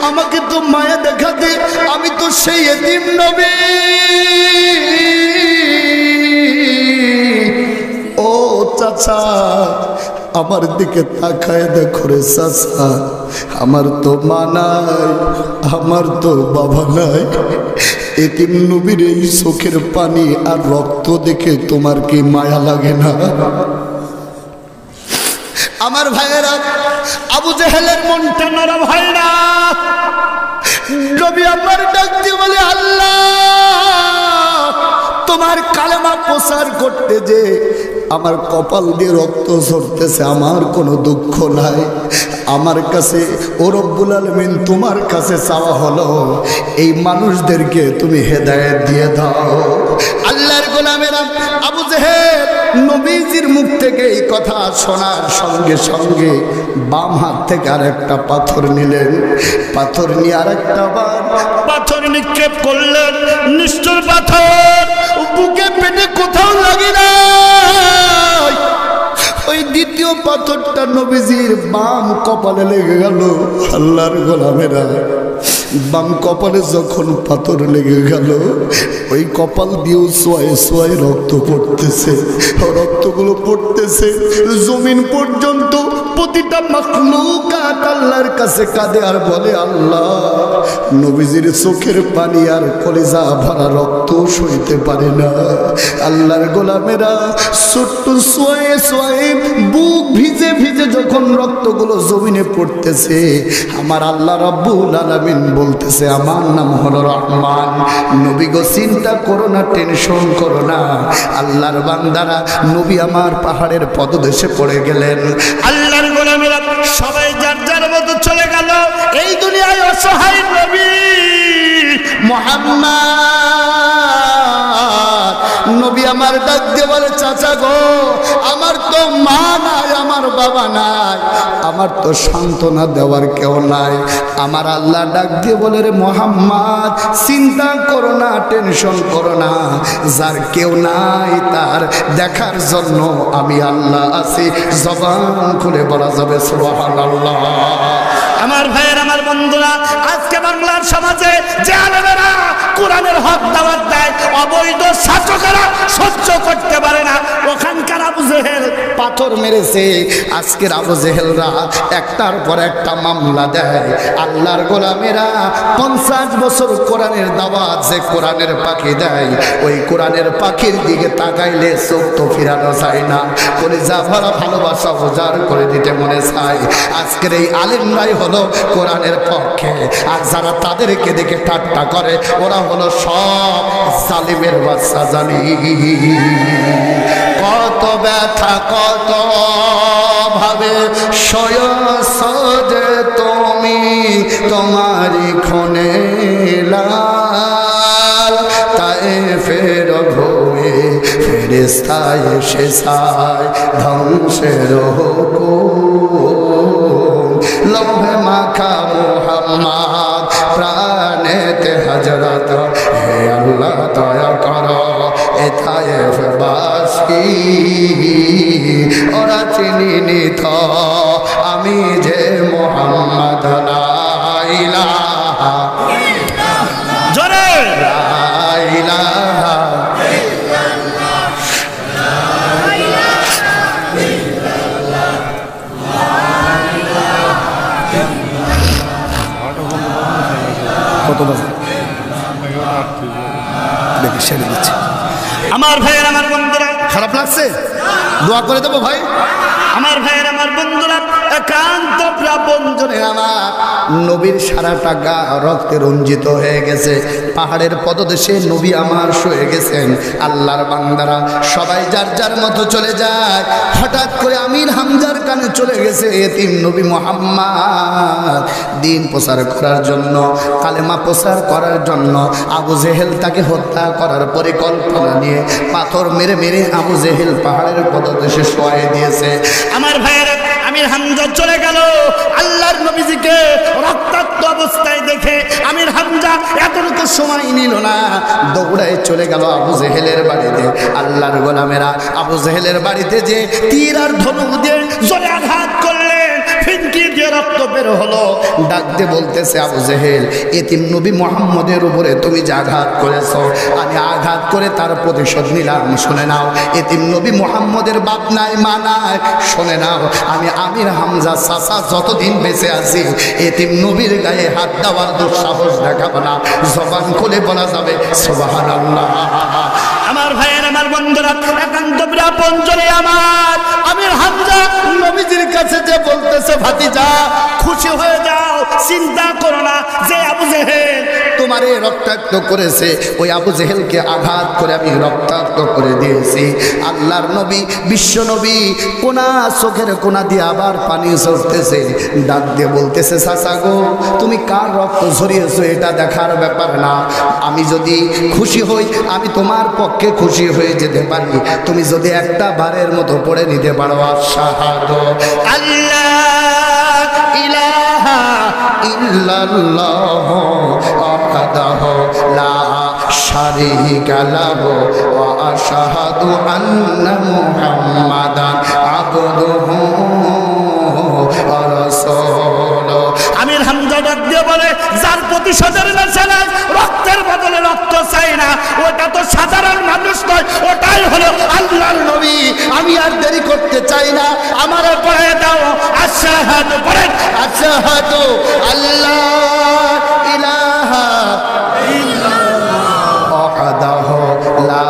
আমাকে তো মায়া দেখাতে। আমি তো সেই এতিম নবী। ও চাচা, আমার দিকে তাকায় দেখো রে চাচা, আমার তো মা নাই, আমার তো বাবা নাই। এতিম নবীর এই চোখের পানি আর রক্ত দেখে তোমার কি মায়া লাগে না? আমার ভাইয়েরা, আবু জেহেলের মনটা নরম হয় না। নবী আমার ডাক দিয়ে বলে, আল্লাহ তোমার কালেমা প্রচার করতে যে আমার কপাল দিয়ে রক্ত ঝরতেছে, আমার কোনো দুঃখ নাই। আমার কাছে ও রব্বুল আলামিন তোমার কাছে চাওয়া হলো, এই মানুষদেরকে তুমি হেদায়েত দিয়ে দাও। আল্লাহর গোলামেরা, আবু জেহেল নবীজির মুখ থেকে এই কথা শোনার সঙ্গে সঙ্গে বাম হাত থেকে আরেকটা পাথর নিলেন। পাথর নিয়ে আরেকটা পাথর নিক্ষেপ করলেন। নিষ্ঠুর পাথর, বুকে পেটে কোথাও লাগে না। ওই দ্বিতীয় পাথরটা নবীজির বাম কপালে লেগে গেল। আল্লাহর গোলামেরা, বাম কপালে যখন পাথর লেগে গেল, ওই কপাল দিয়েও সোয়ায় সোয়ায় রক্ত পড়তেছে। রক্তগুলো পড়তেছে জমিন পর্যন্ত। প্রতিটা মাখলুকাত আল্লাহর কাছে কাঁদে আর বলে, আল্লাহ নবীজির চোখের পানি আর কলিজা ভরা রক্ত সইতে পারে না। আল্লাহর গোলামেরা, ছোট্ট সোয়ে সোয়ে বুক ভিজে ভিজে যখন রক্তগুলো জমিনে পড়তেছে, আমার আল্লাহ রাব্বুল আলামিন বলতেছে, আমার নাম হলো রহমান। নবী গো, চিন্তা করো না, টেনশন করো না। আল্লাহর বান্দারা, নবী আমার পাহাড়ের পদদেশে পড়ে গেলেন। আল্লাহর গোলামেরা সবাই যার যার মতো চলে গেল। এই দুনিয়ায় অসহায় নবী মুহাম্মদ, নবী আমার ডাক দিয়ে বলে, চাচা গো, আমার তো মা নাই, আমার বাবা নাই, আমার তো সান্ত্বনা দেওয়ার কেউ নাই। আমার আল্লাহ ডাক দিয়ে বলে, রে মুহাম্মদ, চিন্তা করো না, টেনশন করো না। যার কেউ নাই তার দেখার জন্য আমি আল্লাহ আছি। জবান খুলে বলা যাবে সুবহানাল্লাহ। আমার ভাইয়ের, আমার বন্ধুরা, আজকে বাংলার সমাজে যে আলেমেরা কোরআনের হক দাওয়াত দেয়, অবৈধ শাসকেরা সহ্য করতে পারে না। ওখানকার আবু জেহেল পাথর মেরেছে। আজকের আবু জেহেলরা একটার পর একটা মামলা দেয়। আল্লাহর গোলামেরা, 50 বছর কোরআনের দাওয়াত যে কোরআনের পাখি দেয়, ওই কোরআনের পাখির দিকে তাকাইলে চোখ তো ফিরানো যায় না। কলিজা ভরা ভালোবাসা উজাড় করে দিতে মনে চায়। আজকের এই আলেমরাই হলো কোরআনের পক্ষে, আর যারা তাদেরকে দেখে ঠাট্টা করে, ওরা হলো সব জালিমের বাচ্চা। জানি কত ব্যথা, কত ভাবে সয়স যে তুমি তোমারি ক্ষণে লাল। তাই ফের ভুয়ে ফেরেশতায় এসে সায় ধ্বংসের হুকুম। লৌহে মাখা মুহাম্মদ, প্রাণেতে হযরত, হে আল্লাহ দয়া করো এথায় বাসী। ওরা চিনিনি তো আমি যে মুহাম্মদ, লা ইলাহা ইল্লাল্লাহ, জোরে লা ইলাহা কত বাজে দেখি সেরে দিচ্ছে। আমার ভাইয়ের, আমার বন্ধুরা, খারাপ লাগছে? দোয়া করে দেবো ভাই। আমার ভাইয়ের, আমার বন্ধুরা, একান্ত আপনজনের আমার নবীর সারাটা গা রক্তে রঞ্জিত হয়ে গেছে। পাহাড়ের পদদেশে নবী আমার শুয়ে গেছেন। আল্লাহর বান্দারা সবাই যার যার মতো চলে যায়। হঠাৎ করে আমির হামজার কানে চলে গেছে এতিম নবী মুহাম্মদ। দিন প্রচার করার জন্য, কালেমা প্রচার করার জন্য আবু জেহেল তাকে হত্যা করার পরিকল্পনা নিয়ে পাথর মেরে মেরে আবু জেহেল পাহাড়ের পদদেশে শোয়াই দিয়েছে। আমার ভাইয়ের, আমির হামজা চলে গেল। আল্লাহর নবীজিকে রক্তাক্ত অবস্থায় দেখে আমির হামজা নিল না, দৌড়ায় চলে গেল আবু জেহেলের বাড়িতে। আল্লাহর গোলামেরা আবু জেহেলের বাড়িতে যে তীর আর ধনুক দিয়ে জোরে আঘাত করলেন, ফিনকি দিয়ে রক্ত বের হলো। ডাক দিয়ে বলতেছে, আবু জেহেল, এতিম নবী মুহাম্মদের উপরে তুমি যে আঘাত করেছো, আমি আঘাত করে তার প্রতিশোধ নিলাম। শুনে নাও, এতিম নবী মুহাম্মদের বাপ নাই, মা নাই। শুনে নাও, আমি আমির হামজা চাচা যতদিন বেঁচে আছি, এতিম নবীর গায়ে হাত দেওয়ার দুঃসাহস দেখাবো না। জবান খুলে বলা যাবে সুবহানাল্লাহ। আমার ভাইয়ের, আমার বন্ধুরা, একান্ত আপনজনে আমার আমির হামজা নবীজির কাছে যে বলতেছে, ভাতিজা খুশি হয়ে যাও, চিন্তা করো না যে আবু জেহেল তোমারে রক্তাক্ত করেছে, ওই আবু জেহেলকে আঘাত করে আমি রক্তাক্ত করে দিয়েছি। আল্লাহর নবী, বিশ্ব নবী, কোনা চোখের কোনা দিয়ে আবার পানি ঝরতেছে। ডাক দিয়ে বলতেছে, চাচা গো, তুমি কার রক্ত ঝরিয়েছো এটা দেখার ব্যাপার না। আমি যদি খুশি হই, আমি তোমার পক্ষে খুশি হয়ে যেতে পারি। তুমি যদি একটা বারের মতো পড়ে নিতে পারো, আশহাদু আল্লাহ ইলাহা ইল্লাল্লাহু ওয়াহদাহু লা শারীকা লাহু ওয়া আশহাদু আন্না মুহাম্মাদান আবদুহু ওয়া রাসূলুহু। আমির হামজা ডাক দিয়ে বলে, যার প্রতিশোধের নেশা নাই, রক্তের বদলে রক্ত চাই না, ওটা তো সাধারণ মানুষ নয়, ওটাই হলো আল্লাহর নবী। আমি আর দেরি করতে চাই না, আমার পড়ে দাও আশহাদু, পড়েন আশহাদু আল্লাহ ইলাহা ওয়াহদাহু লা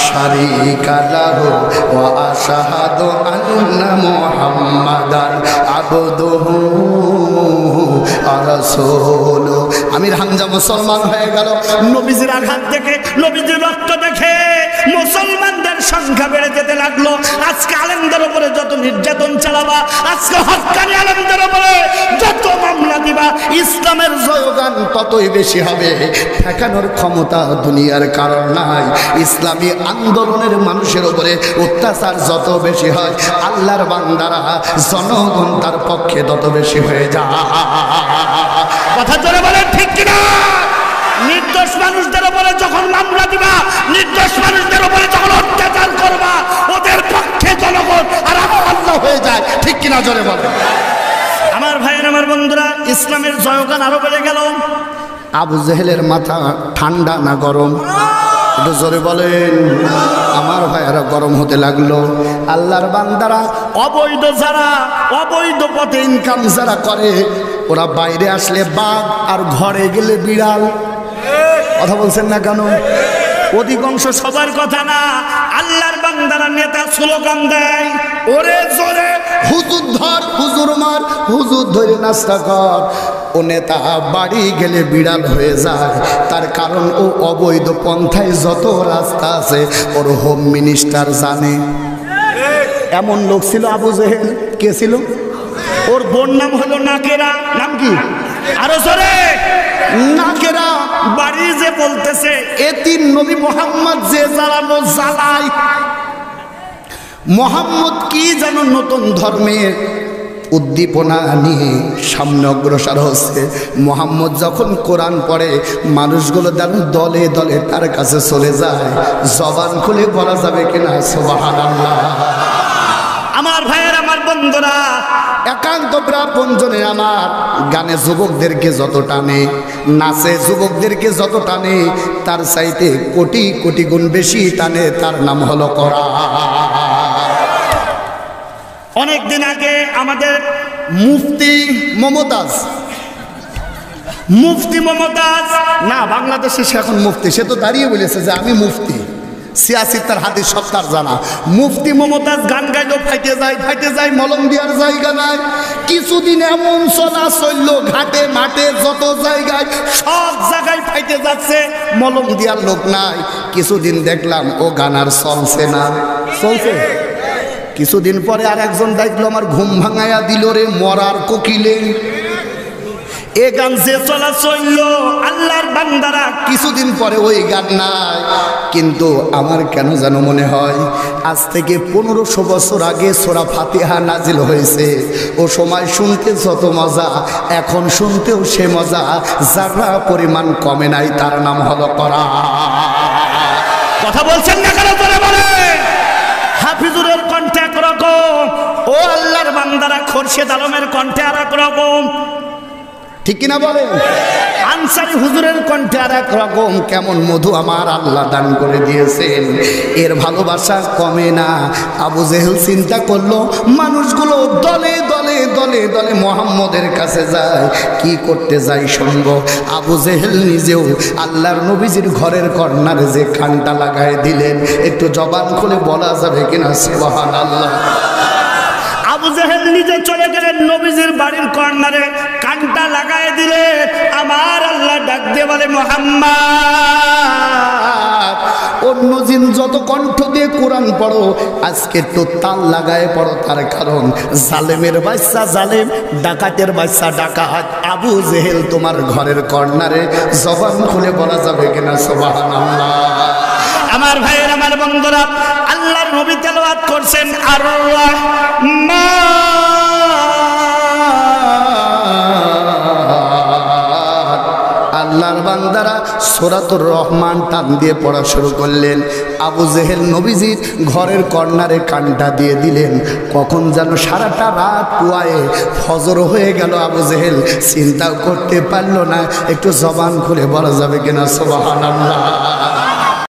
শারীকা লাহু ওয়া আশহাদু আন্না মুহাম্মাদান আবদুহু ওয়া রাসূলুহু। আমির হামজা মুসলমান হয়ে গেল। নবীজির আঘাত দেখে, নবীজির রক্ত দেখে মুসলমানদের সংখ্যা বেড়ে যেতে লাগলো। আজকে আলেমদের উপরে যত নির্যাতন চালাবা, আজকে হক্কানি আলেমদের উপরে যত মামলা দিবা, ইসলামের জয়গান ততই বেশি হবে। ঠেকানোর ক্ষমতা দুনিয়ার কারণ নাই। ইসলামী আন্দোলনের মানুষের উপরে অত্যাচার যত বেশি হয়, আল্লাহর বান্দারা জনগণ তার পক্ষে তত বেশি হয়ে যায়। কথা জোরে বলেন, ঠিক কিনা? নির্দোষ মানুষদের উপরে যখন মামলা দিবা, নির্দোষ মানুষদের উপরে যখন অত্যাচার করবা, ওদের পক্ষে জনগণ আর আল্লাহ হয়ে যায়, ঠিক কিনা? জোরে বলেন। আমার ভাইয়ের, আমার বন্ধুরা, ইসলামের জয়গান আরো বেড়ে গেল। আবু জেহেলের মাথা ঠান্ডা না গরম? একটু জোরে বলেন। আমার ভাইয়ারা গরম হতে লাগলো। আল্লাহর বান্দারা অবৈধ যারা, অবৈধ পথে ইনকাম যারা করে, ওরা বাইরে আসলে বাঘ আর ঘরে গেলে বিড়াল। কথা বলছেন না কেন? অধিকাংশ সবার কথা না, আল্লাহর বান্দারা নেতা স্লোগান দেয়, ওরে জোরে হুজুর ধর, হুজুর মার, হুজুর ধরে নাস্তা কর। ও নেতা বাড়ি গেলে বিড়াল হয়ে যায়। তার কারণ ও অবৈধ পন্থায় যত রাস্তা আছে ওর হোম মিনিস্টার জানে। এমন লোক ছিল আবু জেহেল। কে ছিল? ওর বোন নাম হলো নাকেরা। নাম কি? আরো জোরে। নাকেরা। বাড়ি যে বলতেছে, এতিম নবী মোহাম্মদ যে জ্বালানো জ্বালায়। মোহাম্মদ কি যেন নতুন ধর্মের উদ্দীপনা নিয়ে সামনে অগ্রসর হচ্ছে। মোহাম্মদ যখন কোরআন পড়ে, মানুষগুলো যেন দলে দলে তার কাছে চলে যায়। জবান খুলে বলা যাবে কিনা সুবহানাল্লাহ। আমার ভাইয়ের, আমার বন্ধুরা, একান্ত আপনজনে আমার, গানে যুবকদেরকে যত টানে, নাচে যুবকদেরকে যত টানে, তার চাইতে কোটি কোটি গুণ বেশি টানে তার নাম হলো কোরআন। অনেকদিন আগে আমাদের মুফতি মমতাজ, মুফতি মমতাজ না বাংলাদেশে সে এখন মুফতি, সে তো দাঁড়িয়ে বলেছে যে আমি মুফতি। সিয়াসি তার হাদিস সব তার জানা। মুফতি মমতাজ গান গাইলো, ফাইটে যায়, ফাইটে যায়, মলম দেওয়ার জায়গা নাই। কিছুদিন এমন চলা চলল, ঘাটে মাঠে যত জায়গায় সব জায়গায় ফাইটে যাচ্ছে, মলম দেওয়ার লোক নাই। কিছুদিন দেখলাম ও গান আর চলছে না। চলছে। কিছুদিন পরে আর একজন দেখলো, আমার ঘুম ভাঙাইয়া দিল রে মরার কোকিলে। এ গান যে চলা চলল আল্লাহর বান্দারা কিছুদিন পরে ওই গান নাই, কিন্তু আমার কেন যেন মনে হয় আজ থেকে 1500 বছর আগে সূরা ফাতিহা নাজিল হয়েছে। ও সময় শুনতে যত মজা, এখন শুনতেও সে মজা যারা পরিমাণ কমে নাই, তার নাম হলো কোরআন। কথা বলছেন না কেন করে বলেন? হাফিজুরের কণ্ঠে একরকম, ও আল্লাহর বান্দারা খোরশেদ আলমের কণ্ঠে আর এক রকম, ঠিক কিনা বলেন? আনসারী হুজুরের কণ্ঠে আর এক রকম। কেমন মধু আমার আল্লাহ দান করে দিয়েছেন, এর ভালোবাসা কমে না। আবু জেহেল চিন্তা করলো মানুষগুলো দলে দলে দলে দলে মোহাম্মদের কাছে যায়, কি করতে যায় শুনবো। আবু জেহেল নিজেও আল্লাহর নবীজির ঘরের কর্নারে যে খানটা লাগায় দিলেন, একটু জবান খুলে বলা যাবে কিনা সুবহানাল্লাহ? আবু জেহেল নিজে চলে গেলেন নবীজির বাড়ির কর্নারে, কানটা লাগায় দিলে। আমার আল্লাহ ডাক দিয়ে বলে, মুহাম্মদ, অন্য জিন যত কণ্ঠ দিয়ে কোরআন পড়ো, আজকে তো তাল লাগায় পড়ো। তার কারণ জালেমের বাচ্চা জালেম, ডাকাতের বাচ্চা ডাকাত। আবু জেহেল তোমার ঘরের কর্নারে, জবান খুলে বলা যাবে কিনা সুবহানাল্লাহ? আমার ভাইয়ের, আমার বন্ধুরা, আল্লাহর নবী তেলাওয়াত করছেন আর আল্লাহর বান্দারা সূরাতুর রহমান টান দিয়ে পড়া শুরু করলেন। আবু জেহেল নবীজির ঘরের কর্নারে কানটা দিয়ে দিলেন। কখন যেন সারাটা রাত কুয়ায়ে ফজর হয়ে গেল। আবু জেহেল চিন্তাও করতে পারল না, একটু জবান খুলে বলা যাবে কিনা সুবহানাল্লাহ?